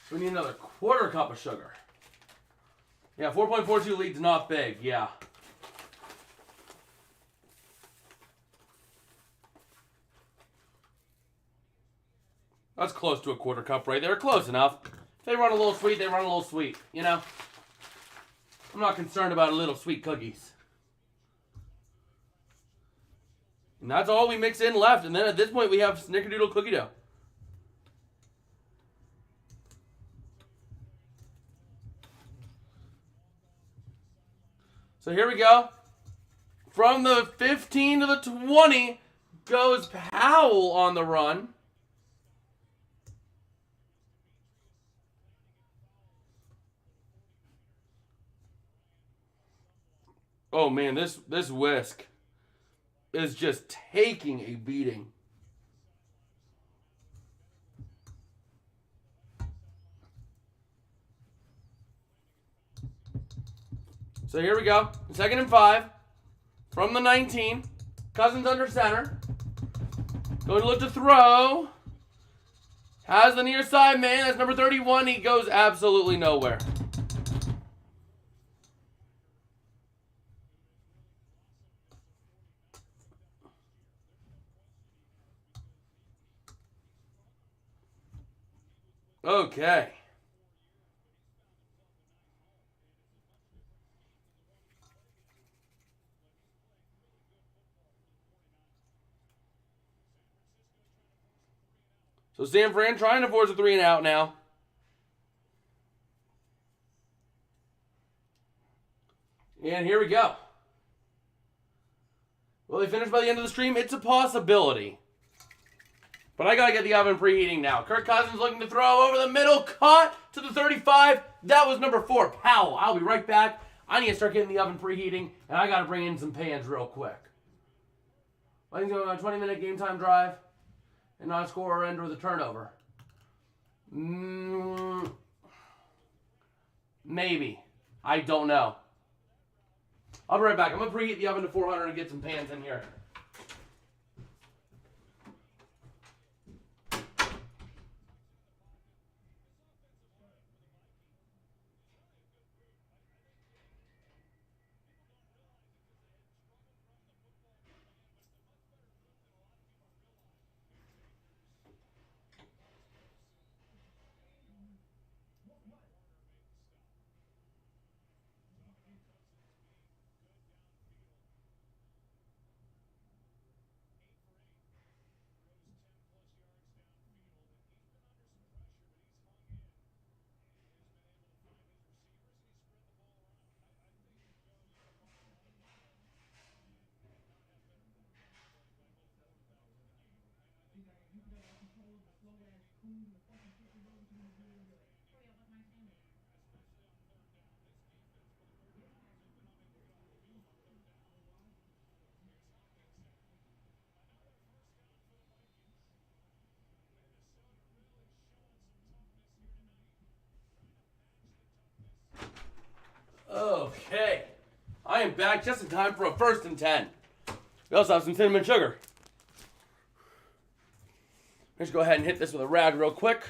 So we need another quarter cup of sugar. Yeah, 4.42 leads not big, yeah. That's close to a quarter cup right there. Close enough. If they run a little sweet, they run a little sweet, you know? I'm not concerned about a little sweet cookies. And that's all we mix in left. And then at this point, we have snickerdoodle cookie dough. So here we go. From the 15 to the 20 goes Powell on the run. Oh man, this whisk is just taking a beating. So here we go. 2nd and 5. From the 19. Cousins under center. Going to look to throw. Has the near side man. That's number 31. He goes absolutely nowhere. Okay. So San Fran trying to force a 3 and out now. And here we go. Will they finish by the end of the stream? It's a possibility. But I got to get the oven preheating now. Kirk Cousins looking to throw over the middle. Caught to the 35. That was number 4, Powell. I'll be right back. I need to start getting the oven preheating, and I got to bring in some pans real quick. Vikings going on a 20-minute game time drive and not score or end with a turnover. Maybe. I don't know. I'll be right back. I'm going to preheat the oven to 400 and get some pans in here. Okay. I am back just in time for a 1st and 10. We also have some cinnamon sugar. Let's go ahead and hit this with a rag real quick.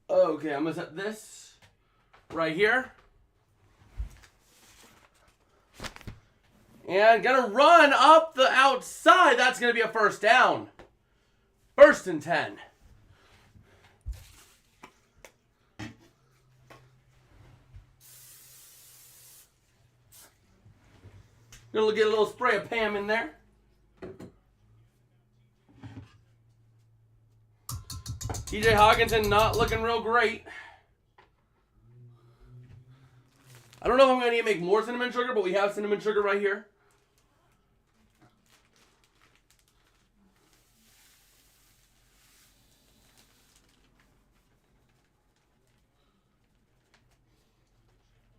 Okay, I'm going to set this right here. And gonna run up the outside. That's gonna be a 1st down. 1st and 10. Gonna get a little spray of Pam in there. TJ Hawkinson not looking real great. I don't know if I'm going to need to make more cinnamon sugar, but we have cinnamon sugar right here.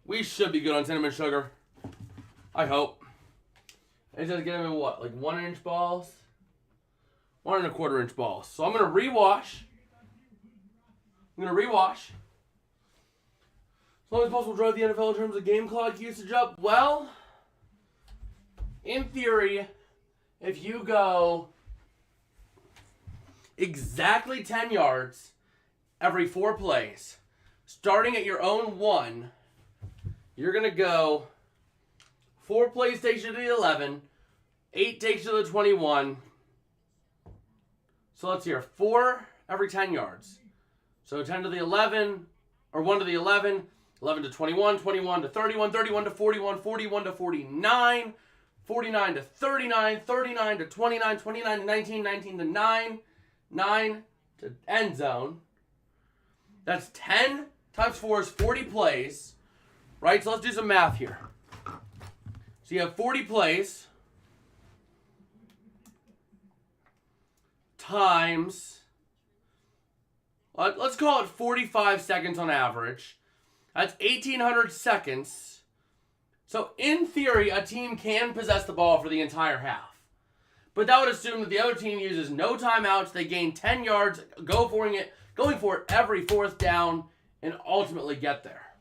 We should be good on cinnamon sugar. I hope. It's just get them in what? Like 1-inch balls? 1 1/4-inch balls. So I'm going to rewash. As long as possible, drive the NFL in terms of game clock usage up. Well, in theory, if you go exactly 10 yards every 4 plays, starting at your own 1, you're going to go 4 plays takes you to the 11, 8 takes you to the 21. So let's hear 4 every 10 yards. So 10 to the 11, or 1 to the 11, 11 to 21, 21 to 31, 31 to 41, 41 to 49, 49 to 39, 39 to 29, 29 to 19, 19 to 9, 9 to end zone. That's 10 times 4 is 40 plays, right? So let's do some math here. So you have 40 plays times, let's call it 45 seconds on average. That's 1,800 seconds. So in theory, a team can possess the ball for the entire half. But that would assume that the other team uses no timeouts. They gain 10 yards, going for it every 4th down, and ultimately get there.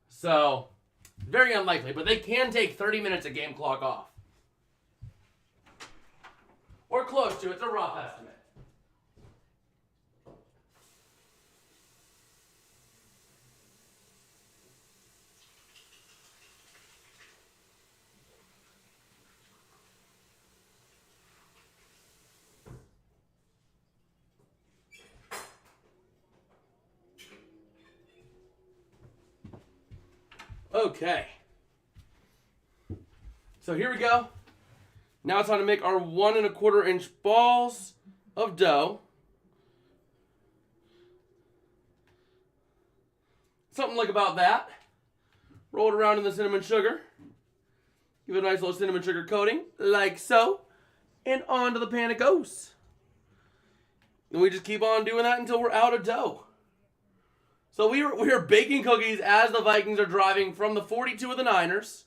So, very unlikely. But they can take 30 minutes of game clock off. Or close to it. It's a rough estimate. Okay. So here we go. Now it's time to make our 1 1/4 inch balls of dough. Something like about that. Roll it around in the cinnamon sugar. Give it a nice little cinnamon sugar coating, like so. And onto the pan it goes. And we just keep on doing that until we're out of dough. So we are baking cookies as the Vikings are driving from the 42 of the Niners.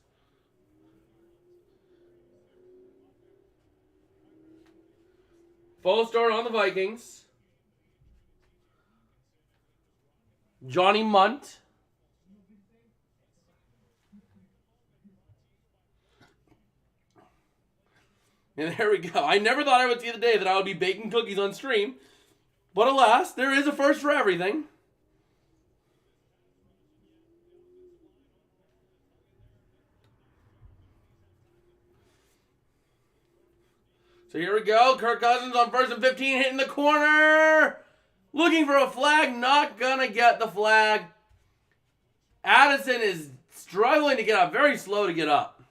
False start on the Vikings. Johnny Munt. And there we go. I never thought I would see the day that I would be baking cookies on stream. But alas, there is a first for everything. So here we go. Kirk Cousins on 1st and 15, hitting the corner. Looking for a flag. Not going to get the flag. Addison is struggling to get up. Very slow to get up.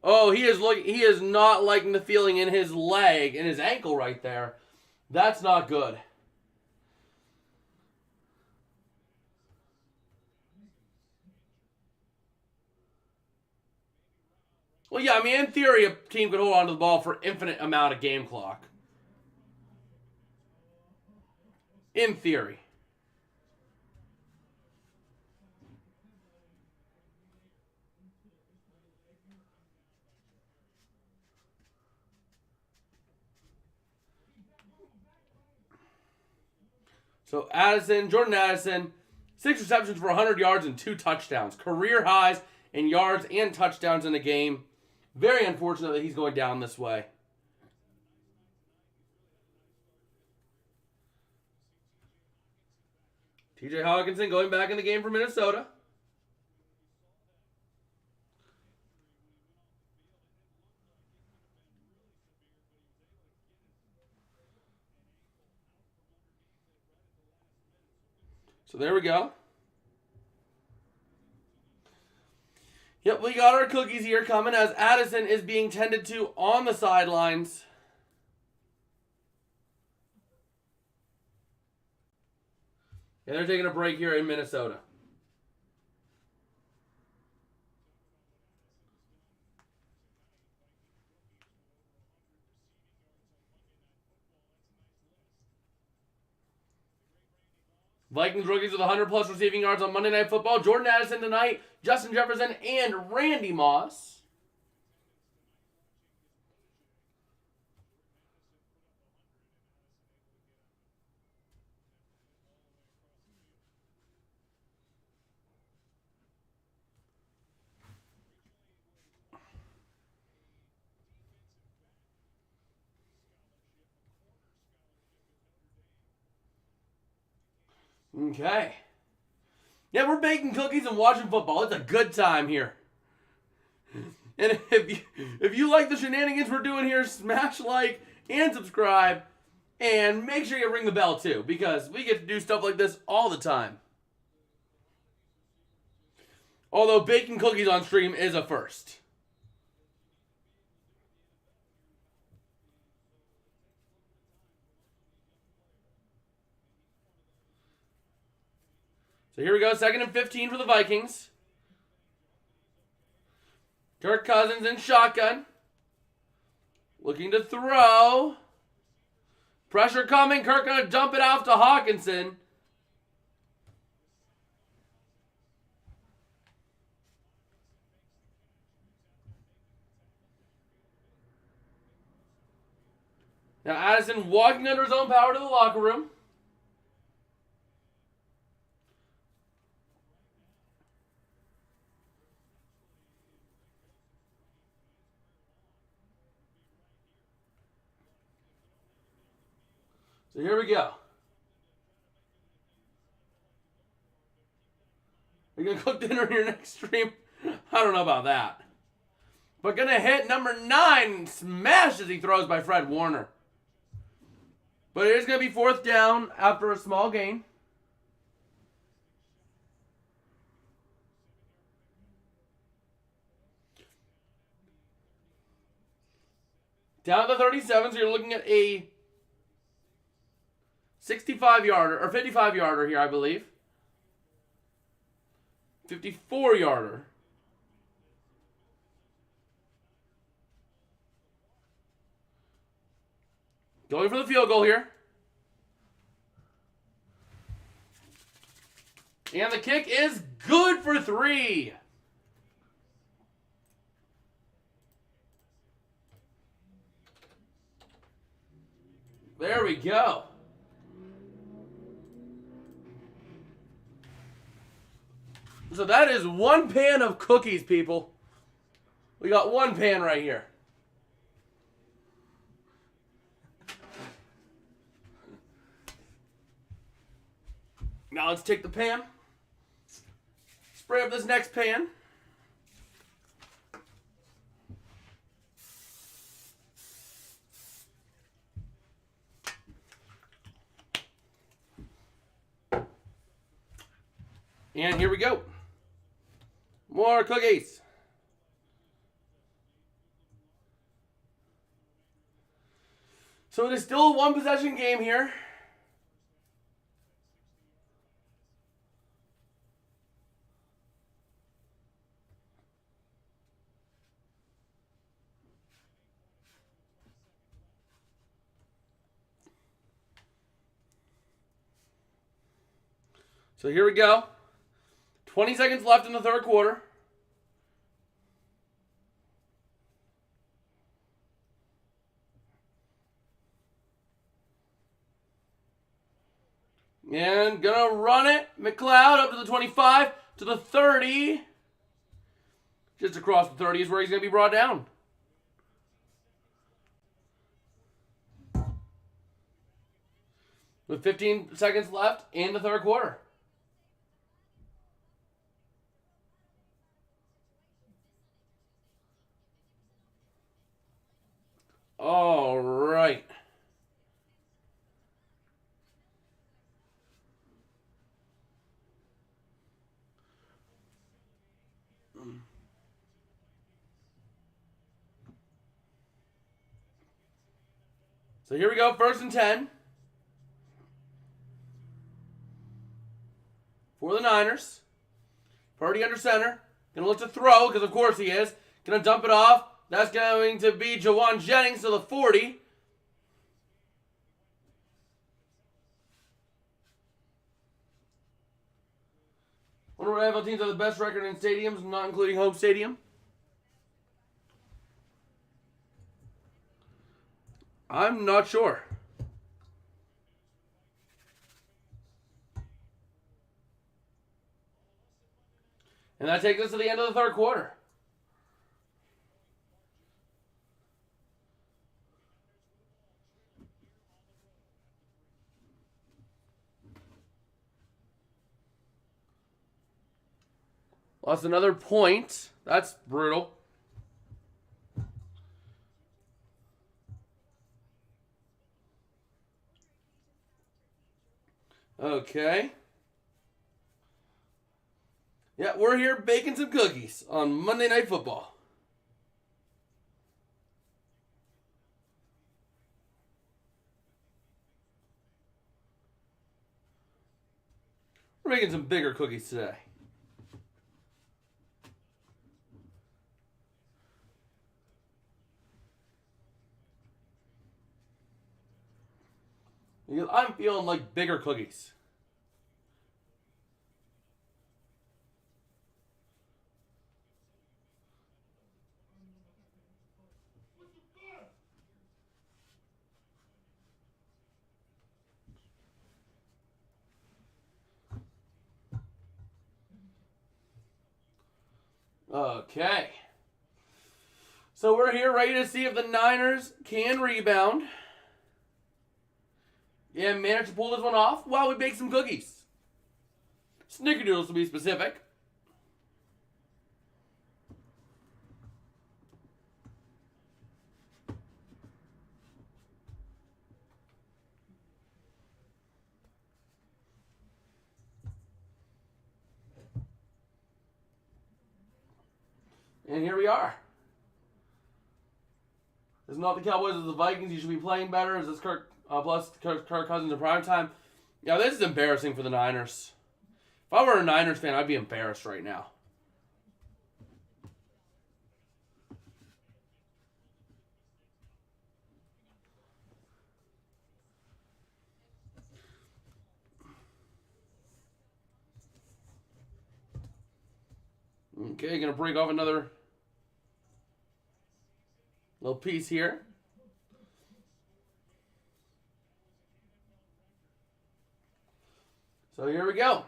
Oh, he is not liking the feeling in his leg, in his ankle right there. That's not good. Well, yeah, I mean, in theory, a team could hold on to the ball for an infinite amount of game clock. In theory. So Jordan Addison, 6 receptions for 100 yards and 2 touchdowns. Career highs in yards and touchdowns in the game. Very unfortunate that he's going down this way. TJ Hawkinson going back in the game for Minnesota. So there we go. Yep, we got our cookies here coming as Addison is being tended to on the sidelines. And they're taking a break here in Minnesota. Vikings rookies with 100-plus receiving yards on Monday Night Football. Jordan Addison tonight, Justin Jefferson, and Randy Moss. Okay. Yeah, we're baking cookies and watching football. It's a good time here. And if you like the shenanigans we're doing here, smash like and subscribe. And make sure you ring the bell too, because we get to do stuff like this all the time. Although baking cookies on stream is a first. So here we go, 2nd and 15 for the Vikings. Kirk Cousins in shotgun. Looking to throw. Pressure coming. Kirk going to dump it off to Hawkinson. Now Addison walking under his own power to the locker room. So here we go. Are you going to cook dinner in your next stream? I don't know about that. But going to hit number 9. Smash as he throws by Fred Warner. But it is going to be 4th down after a small gain. Down to the 37, so you're looking at a 65-yarder, or 55-yarder here, I believe. 54-yarder. Going for the field goal here. And the kick is good for 3. There we go. So that is one pan of cookies, people. We got one pan right here. Now let's take the pan, spray up this next pan. And here we go. More cookies. So it is still a one possession game here. So here we go. 20 seconds left in the third quarter. And gonna run it. McLeod up to the 25, to the 30. Just across the 30 is where he's gonna be brought down. With 15 seconds left in the third quarter. All right. So here we go, 1st and 10. For the Niners. Purdy under center. Gonna look to throw, because of course he is. Gonna dump it off. That's going to be Jawan Jennings to the 40. Wonder what NFL teams have the best record in stadiums, not including home stadium. I'm not sure. And that takes us to the end of the third quarter. Lost another point. That's brutal. Okay. Yeah, we're here baking some cookies on Monday Night Football. We're making some bigger cookies today. Because I'm feeling like bigger cookies. Okay. So we're here ready to see if the Niners can rebound and manage to pull this one off while we bake some cookies. Snickerdoodles to be specific. And here we are. It's not the Cowboys, it's the Vikings. You should be playing better. Is this Kirk Cousins in prime time? Yeah, this is embarrassing for the Niners. If I were a Niners fan, I'd be embarrassed right now. Okay, gonna break off another little piece here. So here we go.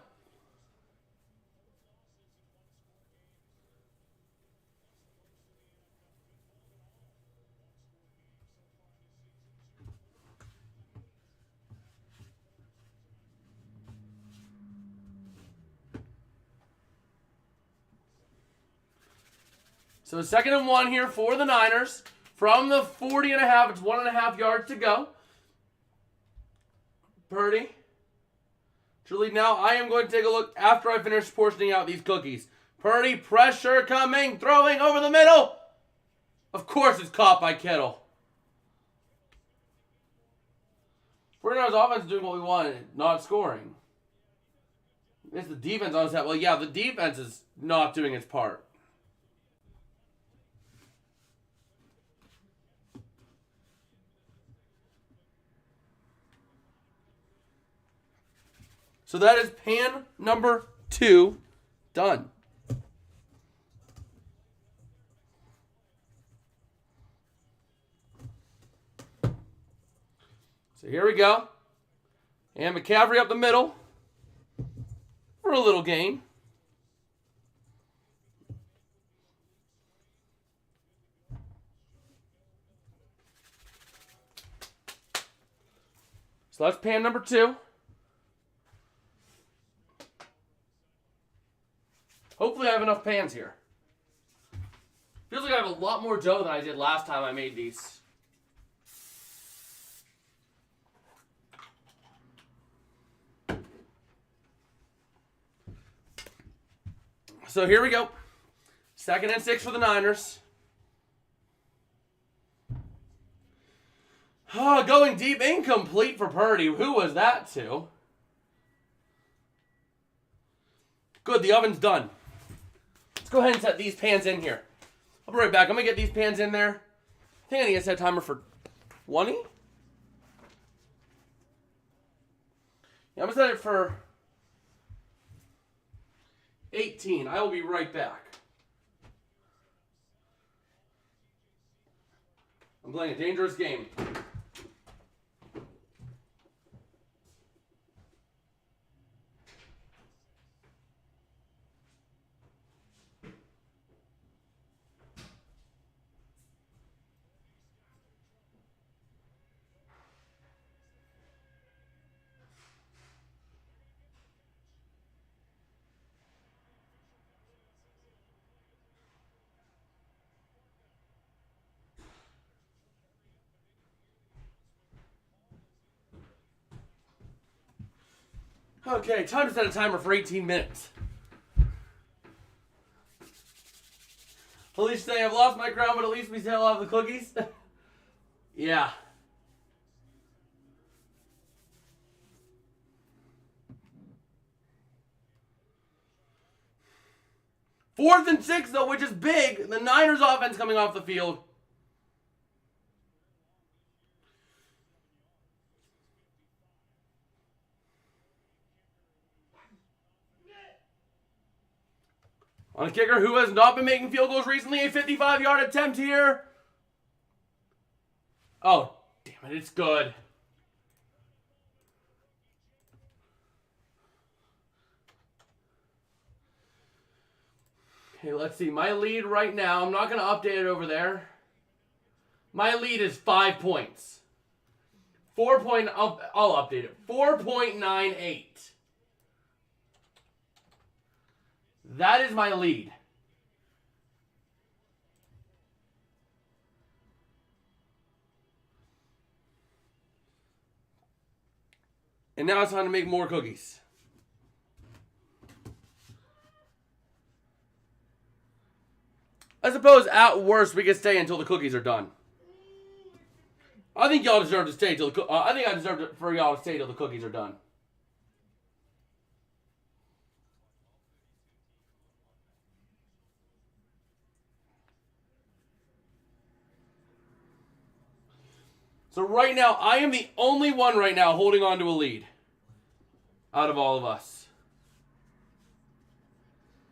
So 2nd and 1 here for the Niners. From the 40.5, it's 1.5 yards to go. Purdy. Truly, now I am going to take a look after I finish portioning out these cookies. Purdy, pressure coming, throwing over the middle. Of course it's caught by Kittle. 49ers offense is doing what we wanted, not scoring. It's the defense on set. Well, yeah, the defense is not doing its part. So that is pan number 2 done. So here we go. And McCaffrey up the middle for a little gain. So that's pan number 2. Hopefully I have enough pans here. Feels like I have a lot more dough than I did last time I made these. So here we go. 2nd and 6 for the Niners. Oh, going deep, incomplete for Purdy. Who was that to? Good, the oven's done. Let's go ahead and set these pans in here. I'll be right back. I'm going to get these pans in there. I think I need to set a timer for 20. Yeah, I'm going to set it for 18. I will be right back. I'm playing a dangerous game. Okay, time to set a timer for 18 minutes. Police say I've lost my crown, but at least we still have the cookies. Yeah. Fourth and 6, though, which is big. The Niners offense coming off the field. On a kicker who has not been making field goals recently, a 55-yard attempt here. Oh, damn it, it's good. Okay, let's see. My lead right now, I'm not going to update it over there. My lead is 5 points. I'll update it. 4.98. That is my lead. And now it's time to make more cookies. I suppose at worst we can stay until the cookies are done. I think y'all deserve to stay till I think I deserve for y'all to stay till the cookies are done. So right now, I am the only one right now holding on to a lead out of all of us.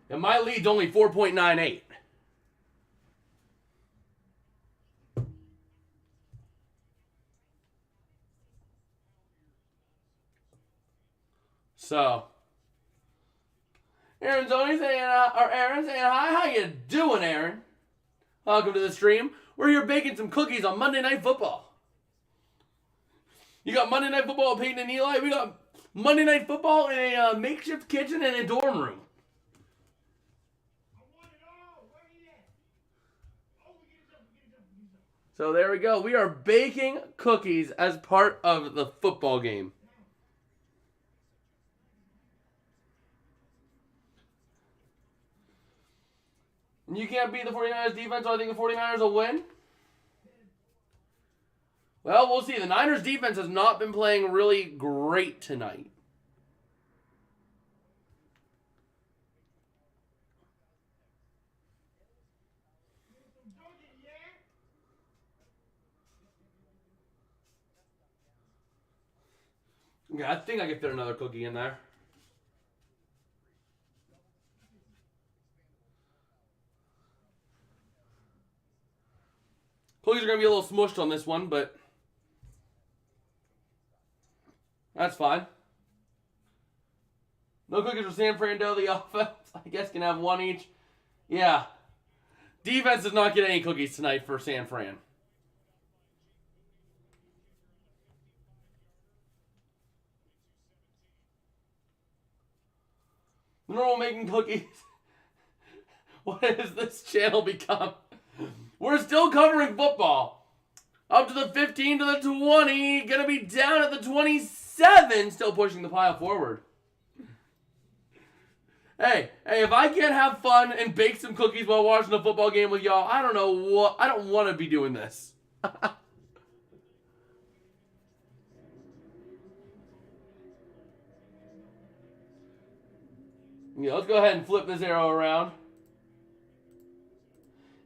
And my lead's only 4.98. So, Aaron Zoni saying, or Aaron saying hi. How you doing, Aaron? Welcome to the stream. We're here baking some cookies on Monday Night Football. You got Monday Night Football with Peyton and Eli. We got Monday Night Football in a makeshift kitchen and a dorm room. So there we go. We are baking cookies as part of the football game. And you can't beat the 49ers defense, so I think the 49ers will win. Well, we'll see. The Niners defense has not been playing really great tonight. Yeah, I think I can fit another cookie in there. Cookies are going to be a little smushed on this one, but that's fine. No cookies for San Fran. The offense, I guess, can have one each. Yeah. Defense does not get any cookies tonight for San Fran. Normal making cookies. What has this channel become? We're still covering football. Up to the 15 to the 20. Gonna be down at the 27. Still pushing the pile forward. Hey, if I can't have fun and bake some cookies while watching a football game with y'all, I don't know what. I don't want to be doing this. Yeah, let's go ahead and flip this arrow around.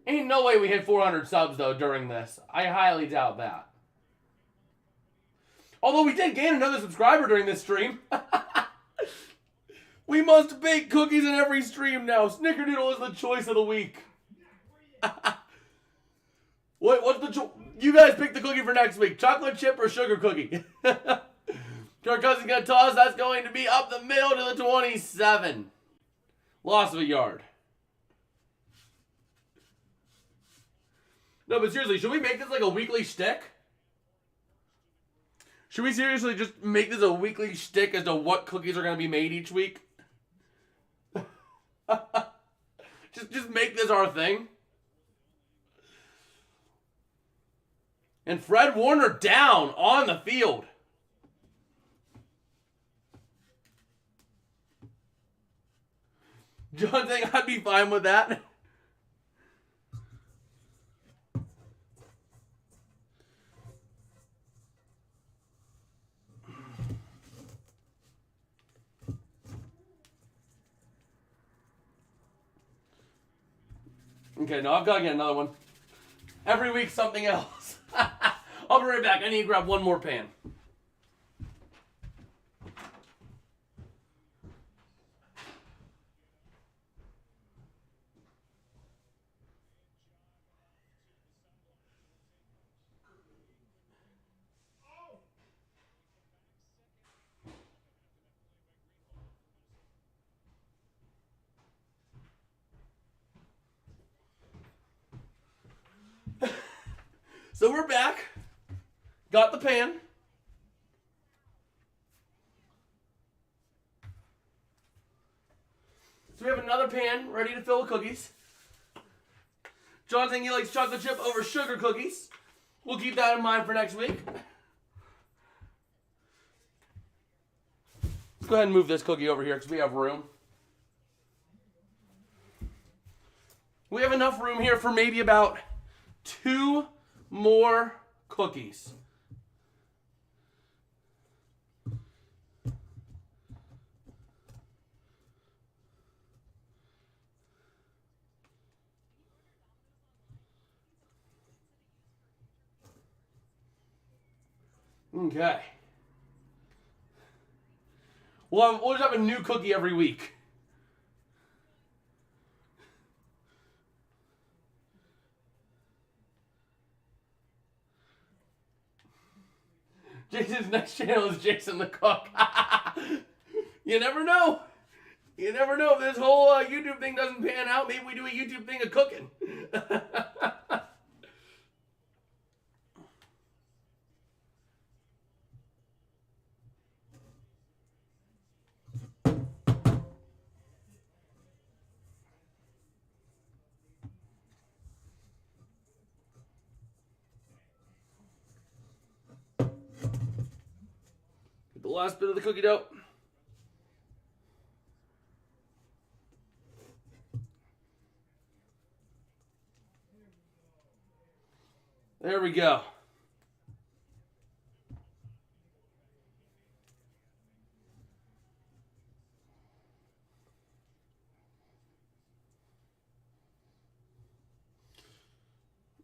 Ain't no way we hit 400 subs, though, during this. I highly doubt that. Although we did gain another subscriber during this stream. We must bake cookies in every stream now. Snickerdoodle is the choice of the week. What's the you guys pick the cookie for next week. Chocolate chip or sugar cookie? Kirk Cousins got tossed. That's going to be up the middle to the 27. Loss of a yard. No, but seriously, should we make this like a weekly shtick? Should we seriously just make this a weekly shtick as to what cookies are going to be made each week? just make this our thing. And Fred Warner down on the field. John saying I'd be fine with that. Okay, no, I've got to get another one. Every week, something else. I'll be right back. I need to grab one more pan. So we're back. Got the pan. So we have another pan ready to fill with cookies. John saying he likes chocolate chip over sugar cookies. We'll keep that in mind for next week. Let's go ahead and move this cookie over here because we have room. We have enough room here for maybe about 2 more cookies. Okay. We'll just have a new cookie every week. Jason's next channel is Jason the Cook. You never know. You never know if this whole YouTube thing doesn't pan out. Maybe we do a YouTube thing of cooking. Get the last bit of the cookie dough. There we go.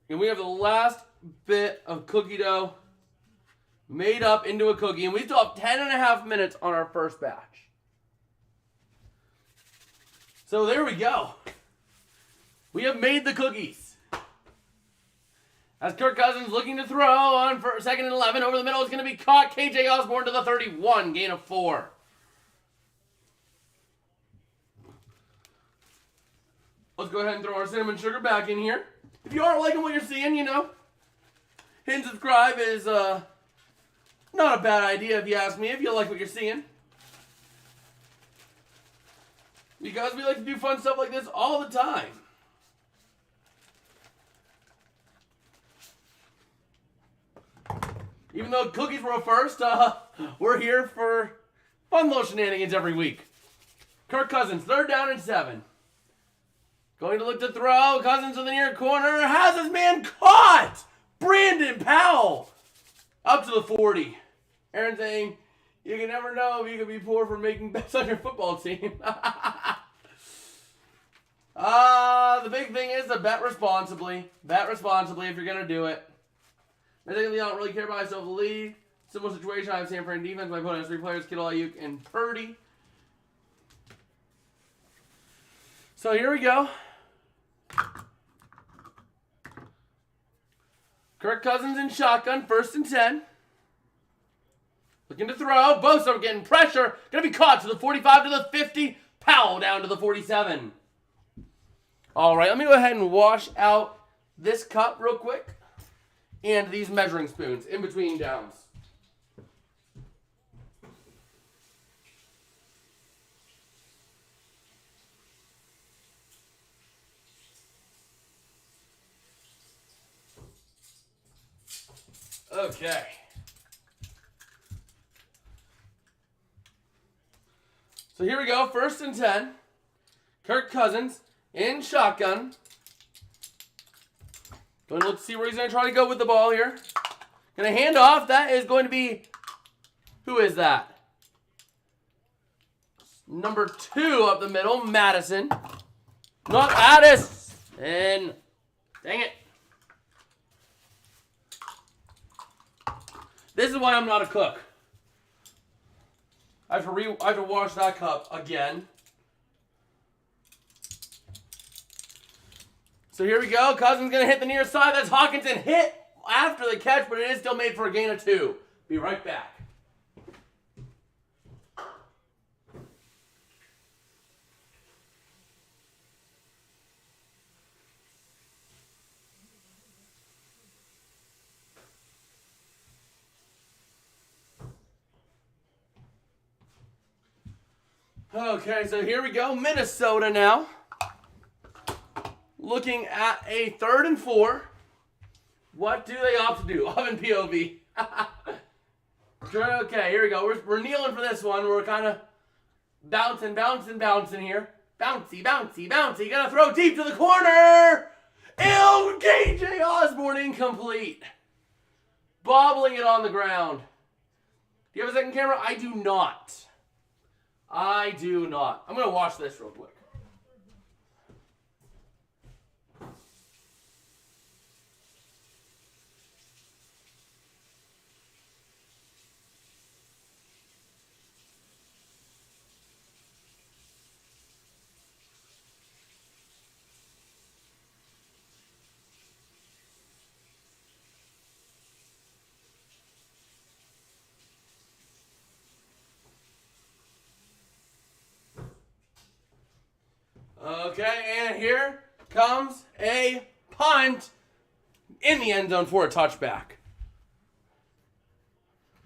And we have the last bit of cookie dough made up into a cookie. And we still have 10.5 minutes on our first batch. So there we go. We have made the cookies. As Kirk Cousins looking to throw on for 2nd and 11. Over the middle is going to be caught. KJ Osborne to the 31. Gain of 4. Let's go ahead and throw our cinnamon sugar back in here. If you aren't liking what you're seeing, you know, hit and subscribe is not a bad idea if you ask me, if you like what you're seeing. Because we like to do fun stuff like this all the time. Even though cookies were a first, we're here for fun little shenanigans every week. Kirk Cousins, 3rd down and 7. Going to look to throw. Cousins in the near corner. Has his man caught! Brandon Powell. Up to the 40. Aaron saying, you can never know if you could be poor for making bets on your football team. The big thing is to bet responsibly. Bet responsibly if you're going to do it. I think I don't really care about myself in the league. Similar situation, I have San Fran defense. My opponent has 3 players, Kittle, Ayuk, and Purdy. So here we go. Kirk Cousins in shotgun, 1st and 10. Looking to throw. Bosa getting pressure. Going to be caught to the 45, to the 50. Powell down to the 47. All right, let me go ahead and wash out this cup real quick. And these measuring spoons in between downs. Okay. So here we go, 1st and 10. Kirk Cousins in shotgun. Going to look to see where he's going to try to go with the ball here. Going to hand off. That is going to be, who is that? Number 2 up the middle, Madison. Not Addis. And, dang it. This is why I'm not a cook. I have to wash that cup again. So here we go. Cousins going to hit the near side. That's Hawkinson hit after the catch, but it is still made for a gain of 2. Be right back. Okay, so here we go. Minnesota now. Looking at a 3rd and 4. What do they opt to do? Oven POV. Okay, here we go. We're kneeling for this one. We're kind of bouncing here. Bouncy. Gonna throw deep to the corner. KJ Osborne incomplete. Bobbling it on the ground. Do you have a second camera? I do not. I'm going to watch this real quick. Okay, and here comes a punt in the end zone for a touchback.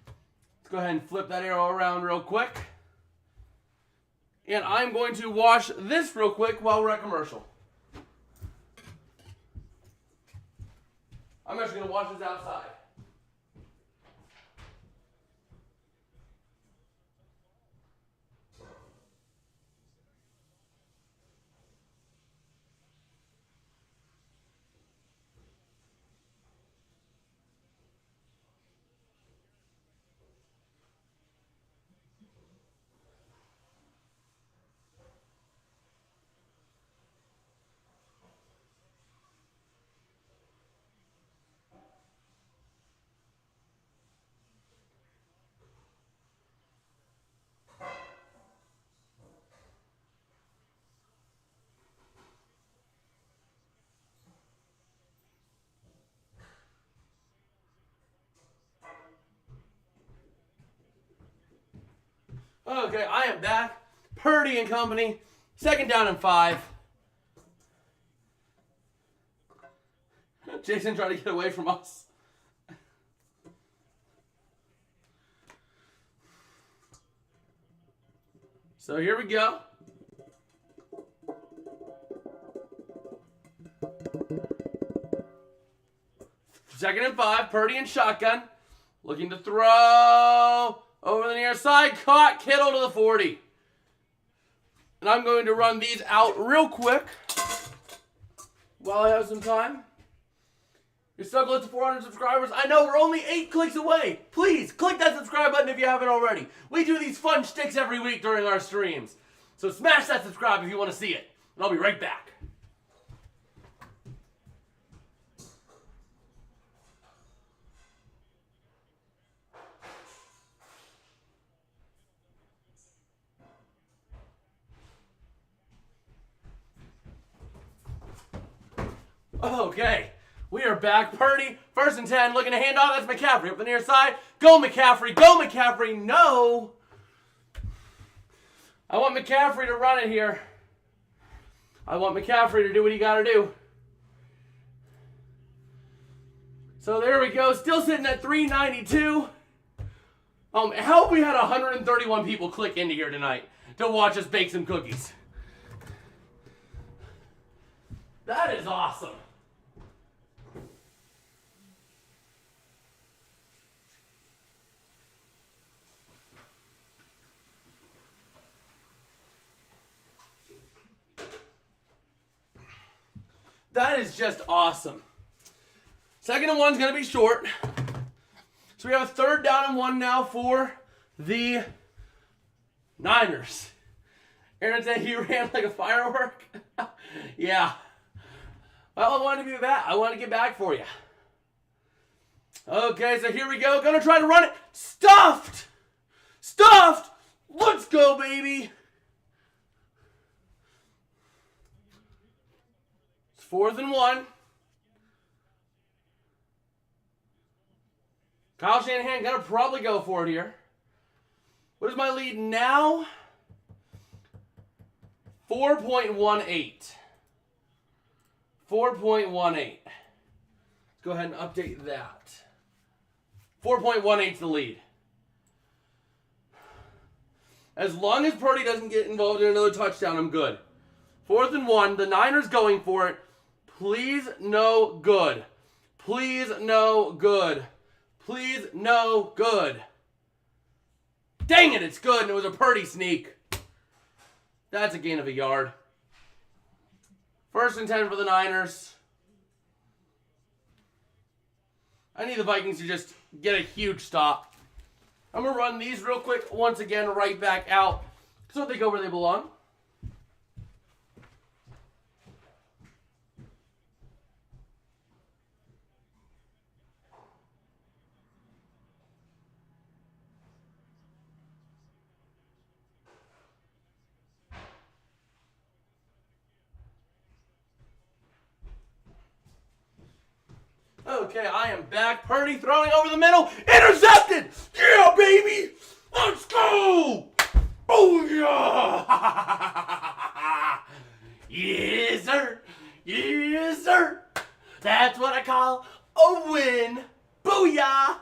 Let's go ahead and flip that arrow around real quick. And I'm going to wash this real quick while we're at commercial. I'm actually going to wash this outside. Okay, I am back. Purdy and company. 2nd down and 5. Jason trying to get away from us. So here we go. Second and 5. Purdy and shotgun. Looking to throw. Over the near side, caught Kittle to the 40. And I'm going to run these out real quick while I have some time. You're so close to 400 subscribers. I know we're only 8 clicks away. Please, click that subscribe button if you haven't already. We do these fun shticks every week during our streams. So smash that subscribe if you want to see it. And I'll be right back. Okay, we are back. Purdy, 1st and 10, looking to hand off. That's McCaffrey up the near side. Go McCaffrey, go McCaffrey. No. I want McCaffrey to run it here. I want McCaffrey to do what he got to do. So there we go. Still sitting at 392. I hope we had 131 people click into here tonight to watch us bake some cookies. That is awesome. That is just awesome. 2nd and 1's going to be short. So we have a 3rd down and 1 now for the Niners. Aaron said he ran like a firework. Yeah. Well, I wanted to be back. I want to get back for you. Okay, so here we go. Gonna try to run it. Stuffed! Stuffed! Let's go, baby! It's 4th and 1. Kyle Shanahan gonna probably go for it here. What is my lead now? 4.18. 4.18. Let's go ahead and update that. 4.18 is the lead. As long as Purdy doesn't get involved in another touchdown, I'm good. 4th and 1. The Niners going for it. Please, no good. Please, no good. Please, no good. Dang it, it's good, and it was a Purdy sneak. That's a gain of a yard. 1st and 10 for the Niners. I need the Vikings to just get a huge stop. I'm going to run these real quick once again right back out so they go where they belong. Okay, I am back. Purdy throwing over the middle. Intercepted! Yeah, baby! Let's go! Oh, yeah! That's what I call a win. Booyah!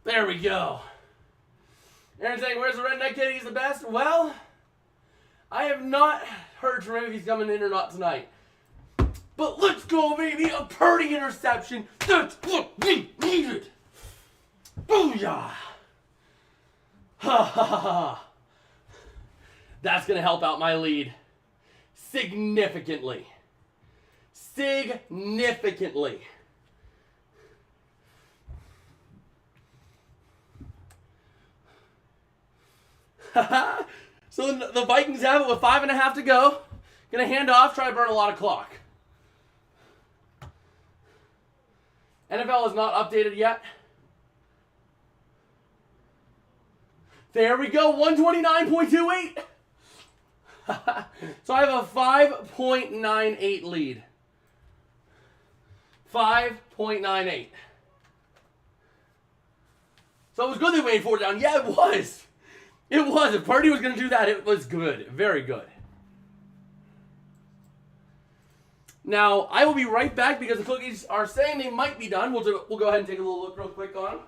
There we go. Aaron's saying, where's the redneck kid? He's the best. Well, I have not heard from him if he's coming in or not tonight. But let's go, baby. A Purdy interception. That's what we needed. Booyah. Ha ha ha. That's going to help out my lead significantly. Significantly. So the Vikings have it with 5.5 to go. Gonna hand off, try to burn a lot of clock. NFL is not updated yet. There we go, 129.28. So I have a 5.98 lead. 5.98. So it was good they waited 4 down. Yeah, it was. It was. If Purdy was going to do that, it was good. Very good. Now, I will be right back because the cookies are saying they might be done. We'll go ahead and take a little look real quick on them.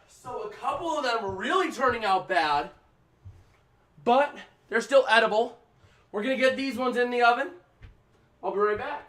So a couple of them are really turning out bad, but they're still edible. We're going to get these ones in the oven. I'll be right back.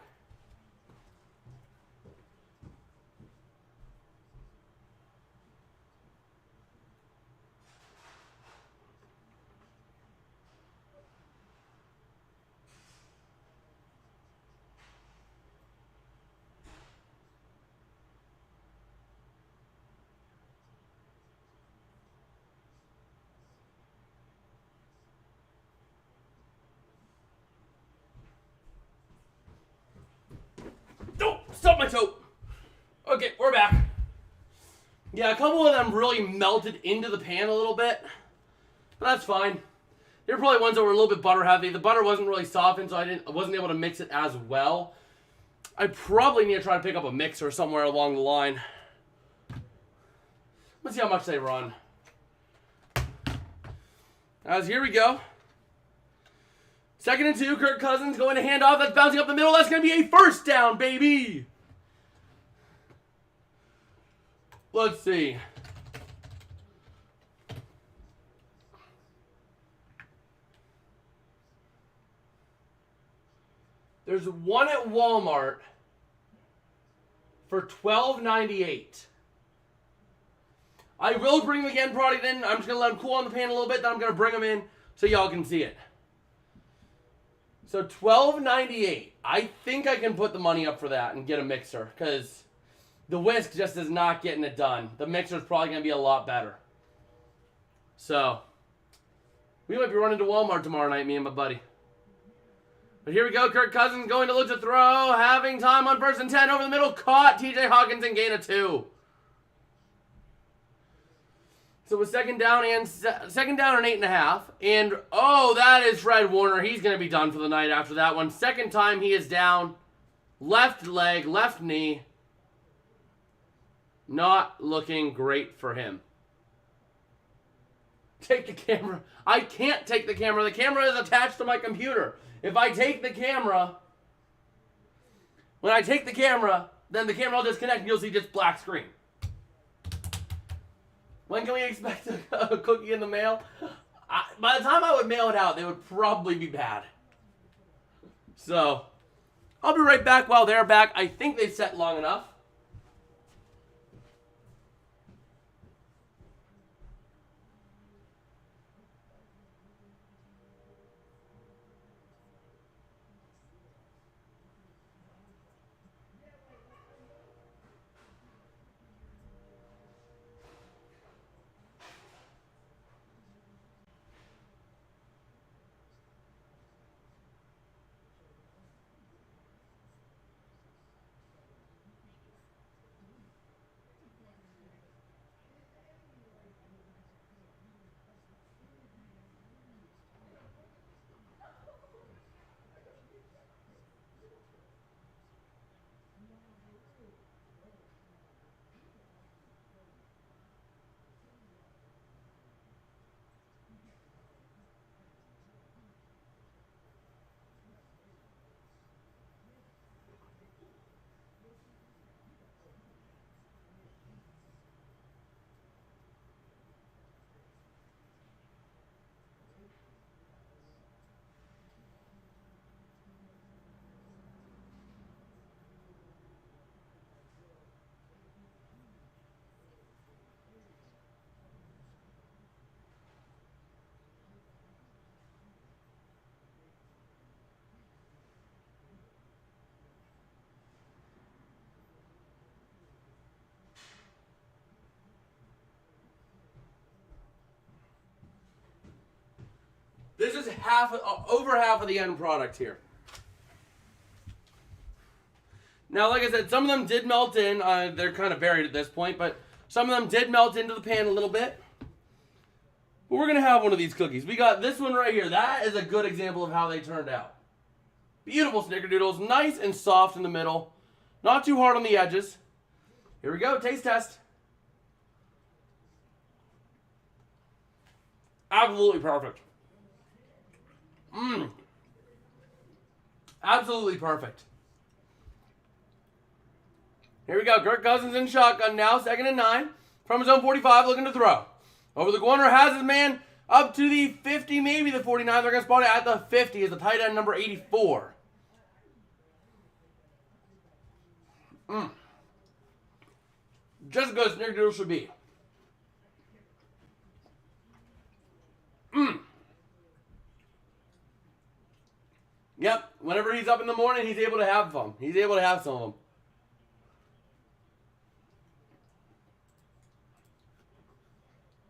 Stop my toe. Okay, we're back. Yeah, a couple of them really melted into the pan a little bit, but that's fine. They were probably ones that were a little bit butter heavy. The butter wasn't really softened, so I wasn't able to mix it as well. I probably need to try to pick up a mixer somewhere along the line. Let's see how much they run. As here we go. 2nd and 2, Kirk Cousins going to hand off. That's bouncing up the middle. That's going to be a first down, baby. Let's see. There's one at Walmart for $12.98. I will bring the end product in. I'm just going to let them cool on the pan a little bit. Then I'm going to bring them in so y'all can see it. So $12.98. I think I can put the money up for that and get a mixer because the whisk just is not getting it done. The mixer is probably going to be a lot better. So we might be running to Walmart tomorrow night, me and my buddy. But here we go. Kirk Cousins going to look to throw. Having time on 1st and 10 over the middle. Caught. TJ Hawkinson gain of 2. So with second down and 8.5. And, oh, that is Fred Warner. He's going to be done for the night after that one. Second time he is down. Left leg, left knee. Not looking great for him. Take the camera. I can't take the camera. The camera is attached to my computer. If I take the camera, when I take the camera, then the camera will disconnect and you'll see just black screen. When can we expect a cookie in the mail? By the time I would mail it out, they would probably be bad. So, I'll be right back while they're back. I think they set long enough. This is over half of the end product here. Now, like I said, some of them did melt in. They're kind of buried at this point, but some of them did melt into the pan a little bit. But we're going to have one of these cookies. We got this one right here. That is a good example of how they turned out. Beautiful snickerdoodles. Nice and soft in the middle. Not too hard on the edges. Here we go. Taste test. Absolutely perfect. Absolutely perfect. Here we go. Kirk Cousins in shotgun now. 2nd and 9. From his own 45, looking to throw. Over the corner, has his man up to the 50, maybe the 49. They're going to spot it at the 50 as the tight end number 84. Just as good as snickerdoodle should be. Yep. Whenever he's up in the morning, he's able to have some. He's able to have some of them.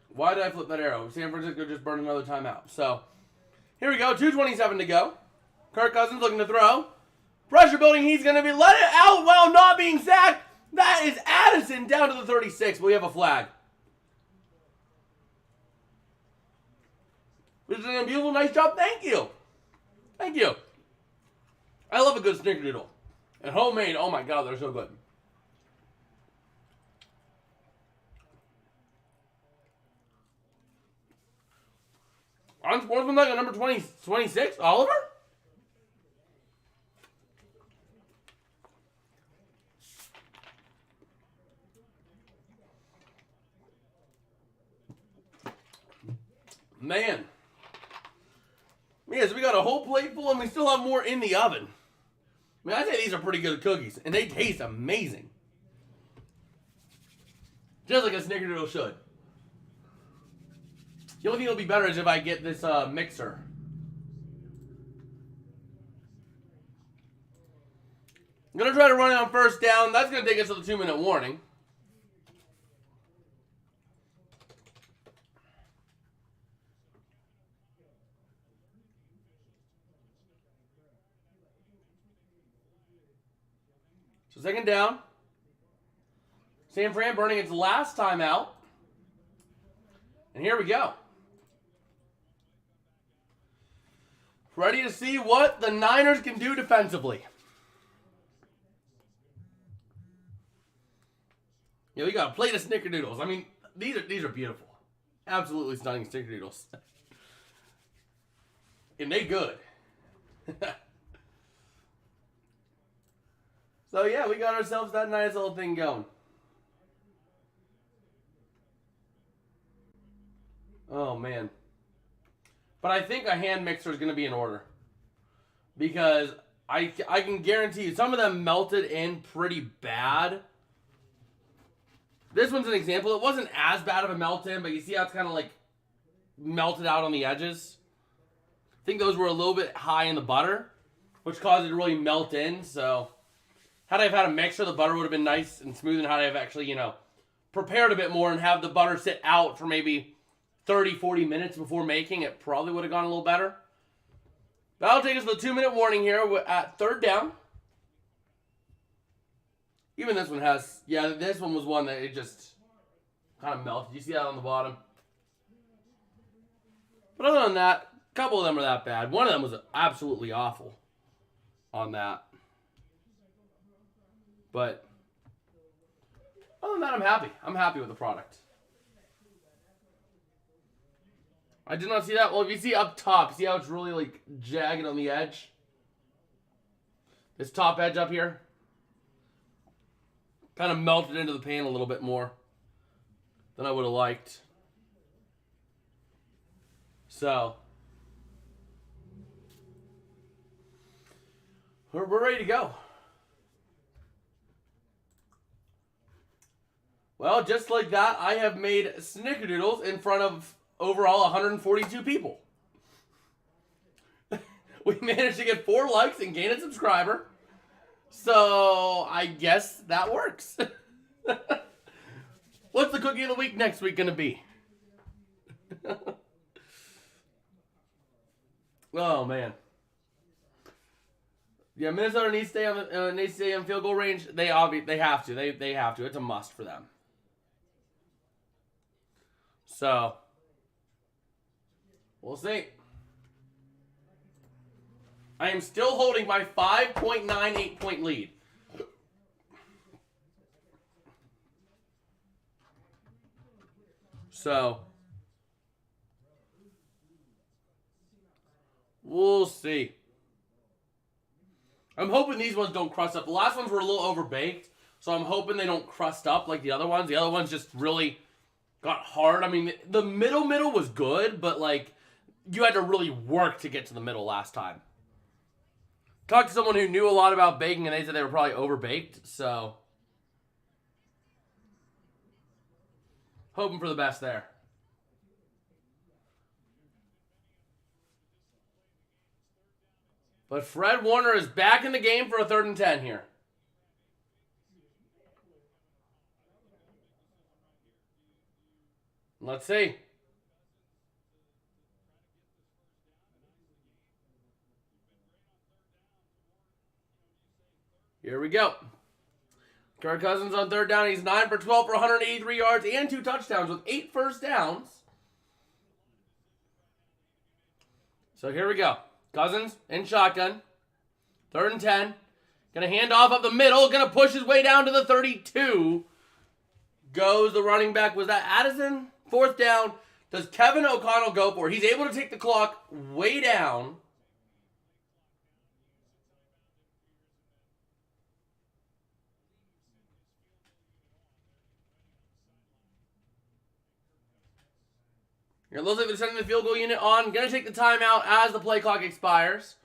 Why did I flip that arrow? San Francisco just burned another timeout. So, here we go. 2:27 to go. Kirk Cousins looking to throw. Pressure building. He's going to be let it out while not being sacked. That is Addison down to the 36. But we have a flag. This is a beautiful, nice job. Thank you. Thank you. I love a good snickerdoodle. And homemade, oh my God, they're so good. Unsportsmanlike at number 26, Oliver? Man. Yes, we got a whole plate full and we still have more in the oven. I mean, I say these are pretty good cookies and they taste amazing. Just like a snickerdoodle should. The only thing that'll be better is if I get this mixer. I'm going to try to run it on 1st down. That's going to take us to the 2-minute warning. So 2nd down. San Fran burning its last time out. And here we go. Ready to see what the Niners can do defensively. Yeah, we got a plate of snickerdoodles. I mean, these are beautiful. Absolutely stunning snickerdoodles. And they good. So yeah, we got ourselves that nice little thing going. Oh man. But I think a hand mixer is going to be in order. Because I can guarantee you some of them melted in pretty bad. This one's an example. It wasn't as bad of a melt in, but you see how it's kind of like melted out on the edges? I think those were a little bit high in the butter, which caused it to really melt in. So had I had a mixer, the butter would have been nice and smooth, and had I have actually, prepared a bit more and have the butter sit out for maybe 30, 40 minutes before making, it probably would have gone a little better. That'll take us to the 2-minute warning here at 3rd down. Even this one has, this one was one that it just kind of melted. You see that on the bottom? But other than that, a couple of them are that bad. One of them was absolutely awful on that. But other than that, I'm happy. I'm happy with the product. I did not see that. Well, if you see up top, see how it's really like jagged on the edge? This top edge up here? Kind of melted into the pan a little bit more than I would have liked. So, we're ready to go. Well, just like that, I have made snickerdoodles in front of overall 142 people. We managed to get 4 likes and gain a subscriber. So, I guess that works. What's the cookie of the week next week going to be? Oh, man. Yeah, Minnesota needs to stay in field goal range. They have to. They have to. It's a must for them. So, we'll see. I am still holding my 5.98 point lead. So, we'll see. I'm hoping these ones don't crust up. The last ones were a little overbaked, so I'm hoping they don't crust up like the other ones. The other ones just really got hard. I mean, the middle was good, but, like, you had to really work to get to the middle last time. Talked to someone who knew a lot about baking, and they said they were probably overbaked, so hoping for the best there. But Fred Warner is back in the game for a 3rd and 10 here. Let's see. Here we go. Kirk Cousins on 3rd down. He's 9 for 12 for 183 yards and 2 touchdowns with 8 first downs. So here we go. Cousins in shotgun. 3rd and 10. Going to hand off up the middle. Going to push his way down to the 32. Goes the running back. Was that Addison? 4th down. Does Kevin O'Connell go for it? He's able to take the clock way down. It looks like they're sending the field goal unit on. Going to take the timeout as the play clock expires.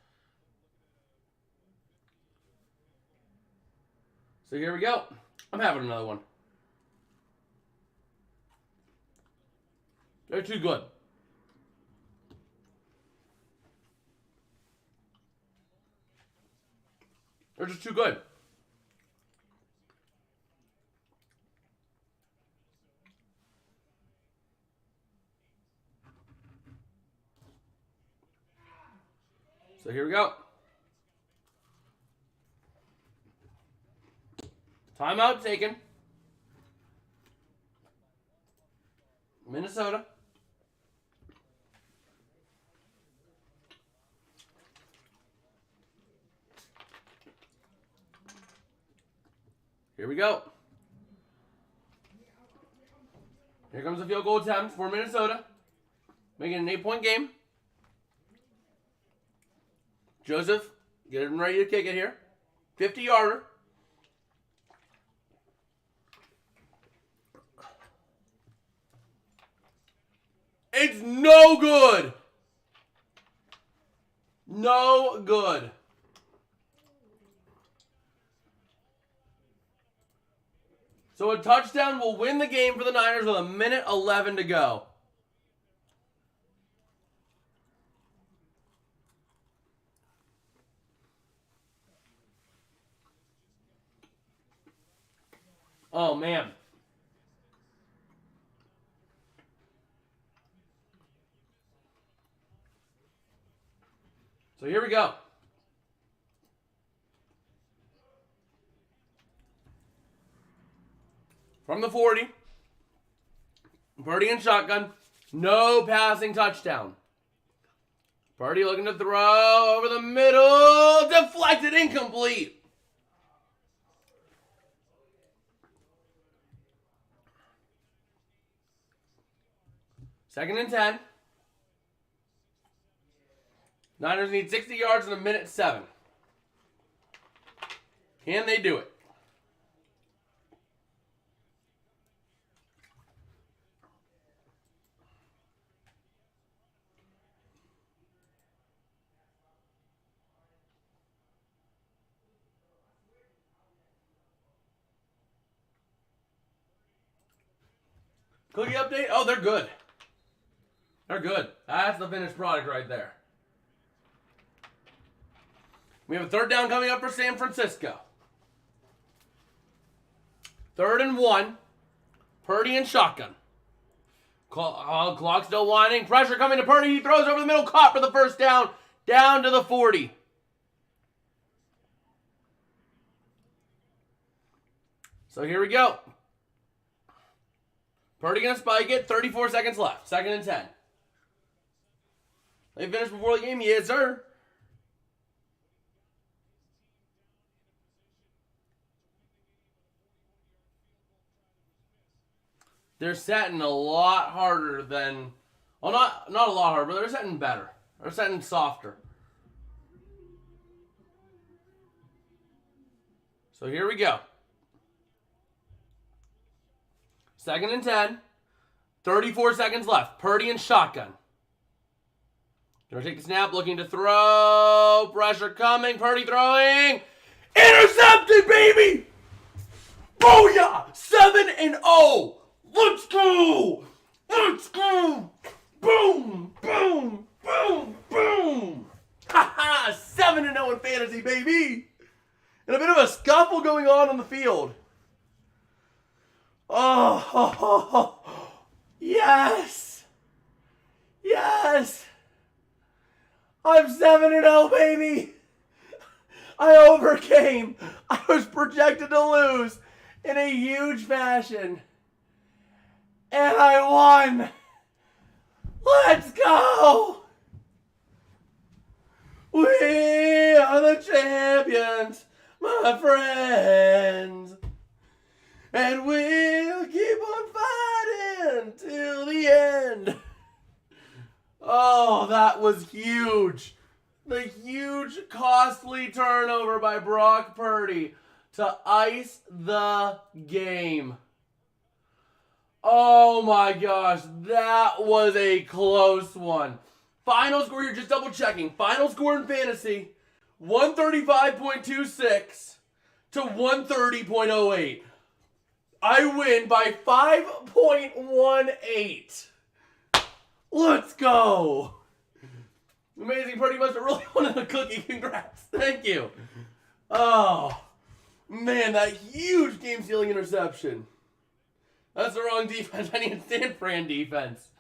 So here we go. I'm having another one. They're too good. They're just too good. So here we go. Timeout taken. Minnesota. Here we go. Here comes the field goal attempt for Minnesota. Making an 8-point game. Joseph, getting ready to kick it here. 50-yarder. It's no good. No good. So a touchdown will win the game for the Niners with 1:11 to go. Oh, man. So here we go. From the 40. Purdy in shotgun. No passing touchdown. Purdy looking to throw over the middle. Deflected, incomplete. Second and 10. Niners need 60 yards in 1:07. Can they do it? Cookie update? Oh, they're good. They're good. That's the finished product right there. We have a 3rd down coming up for San Francisco. 3rd and 1. Purdy in shotgun. Clock still winding. Pressure coming to Purdy. He throws over the middle. Caught for the 1st down. down to the 40. So here we go. Purdy going to spike it. 34 seconds left. 2nd and 10. They finished before the game? Yes, sir. They're setting a lot harder than... Well, not a lot harder, but they're setting better. They're setting softer. So here we go. 2nd and 10. 34 seconds left. Purdy and shotgun. Gonna take the snap, looking to throw. Pressure coming. Purdy throwing. Intercepted, baby! Booyah! 7-0. Let's go! Let's go! Boom! Boom! Boom! Boom! Ha-ha! 7-0 in fantasy, baby! And a bit of a scuffle going on the field. Oh, yes! Yes! I'm 7-0, baby! I overcame. I was projected to lose in a huge fashion. And I won! Let's go! We are the champions, my friends. And we'll keep on fighting till the end. Oh, that was huge. The huge, costly turnover by Brock Purdy to ice the game. Oh my gosh, that was a close one. Final score, you're just double checking. Final score in fantasy, 135.26 to 130.08. I win by 5.18. Let's go. Amazing. Purdy must have really wanted a cookie. Congrats. Thank you. Oh, man, that huge game-stealing interception. That's the wrong defense. I need San Fran defense.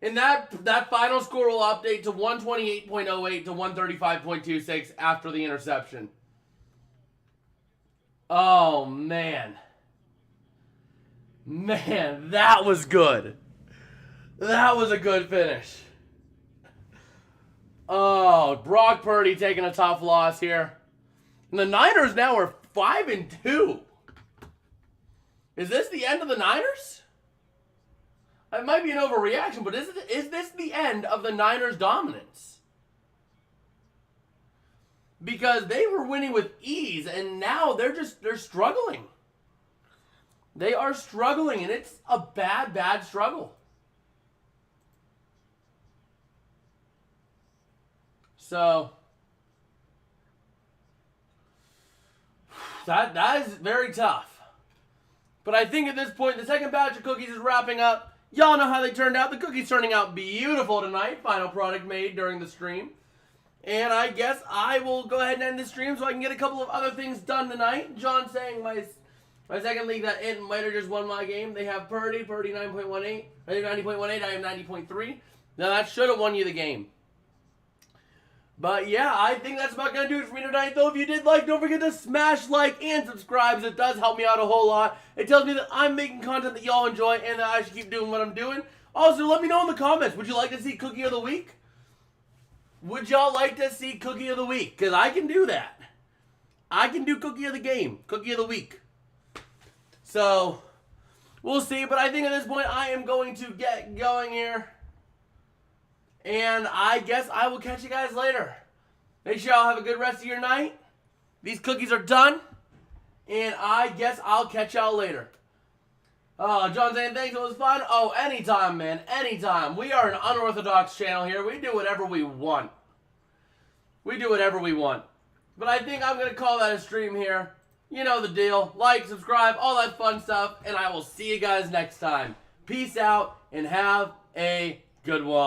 And that final score will update to 128.08 to 135.26 after the interception. Oh, man. Man, that was good. That was a good finish. Oh, Brock Purdy taking a tough loss here. And the Niners now are 5-2. Is this the end of the Niners? It might be an overreaction, but is this the end of the Niners' dominance? Because they were winning with ease, and now they're struggling. They are struggling, and it's a bad, bad struggle. So, that is very tough. But I think at this point, the second batch of cookies is wrapping up. Y'all know how they turned out. The cookies turning out beautiful tonight. Final product made during the stream. And I guess I will go ahead and end the stream so I can get a couple of other things done tonight. John saying my second league that it might have just won my game. They have Purdy 9.18. I have 90.18. I have 90.3. Now that should have won you the game. But yeah, I think that's about going to do it for me tonight. Though if you did like, don't forget to smash like and subscribe. It does help me out a whole lot. It tells me that I'm making content that y'all enjoy and that I should keep doing what I'm doing. Also, let me know in the comments. Would you like to see Cookie of the Week? Would y'all like to see Cookie of the Week? Because I can do that. I can do Cookie of the Game. Cookie of the Week. So, we'll see. But I think at this point, I am going to get going here. And I guess I will catch you guys later. Make sure y'all have a good rest of your night. These cookies are done. And I guess I'll catch y'all later. John saying thanks, it was fun. Oh, anytime, man. Anytime. We are an unorthodox channel here. We do whatever we want. We do whatever we want. But I think I'm going to call that a stream here. You know the deal. Like, subscribe, all that fun stuff. And I will see you guys next time. Peace out and have a good one.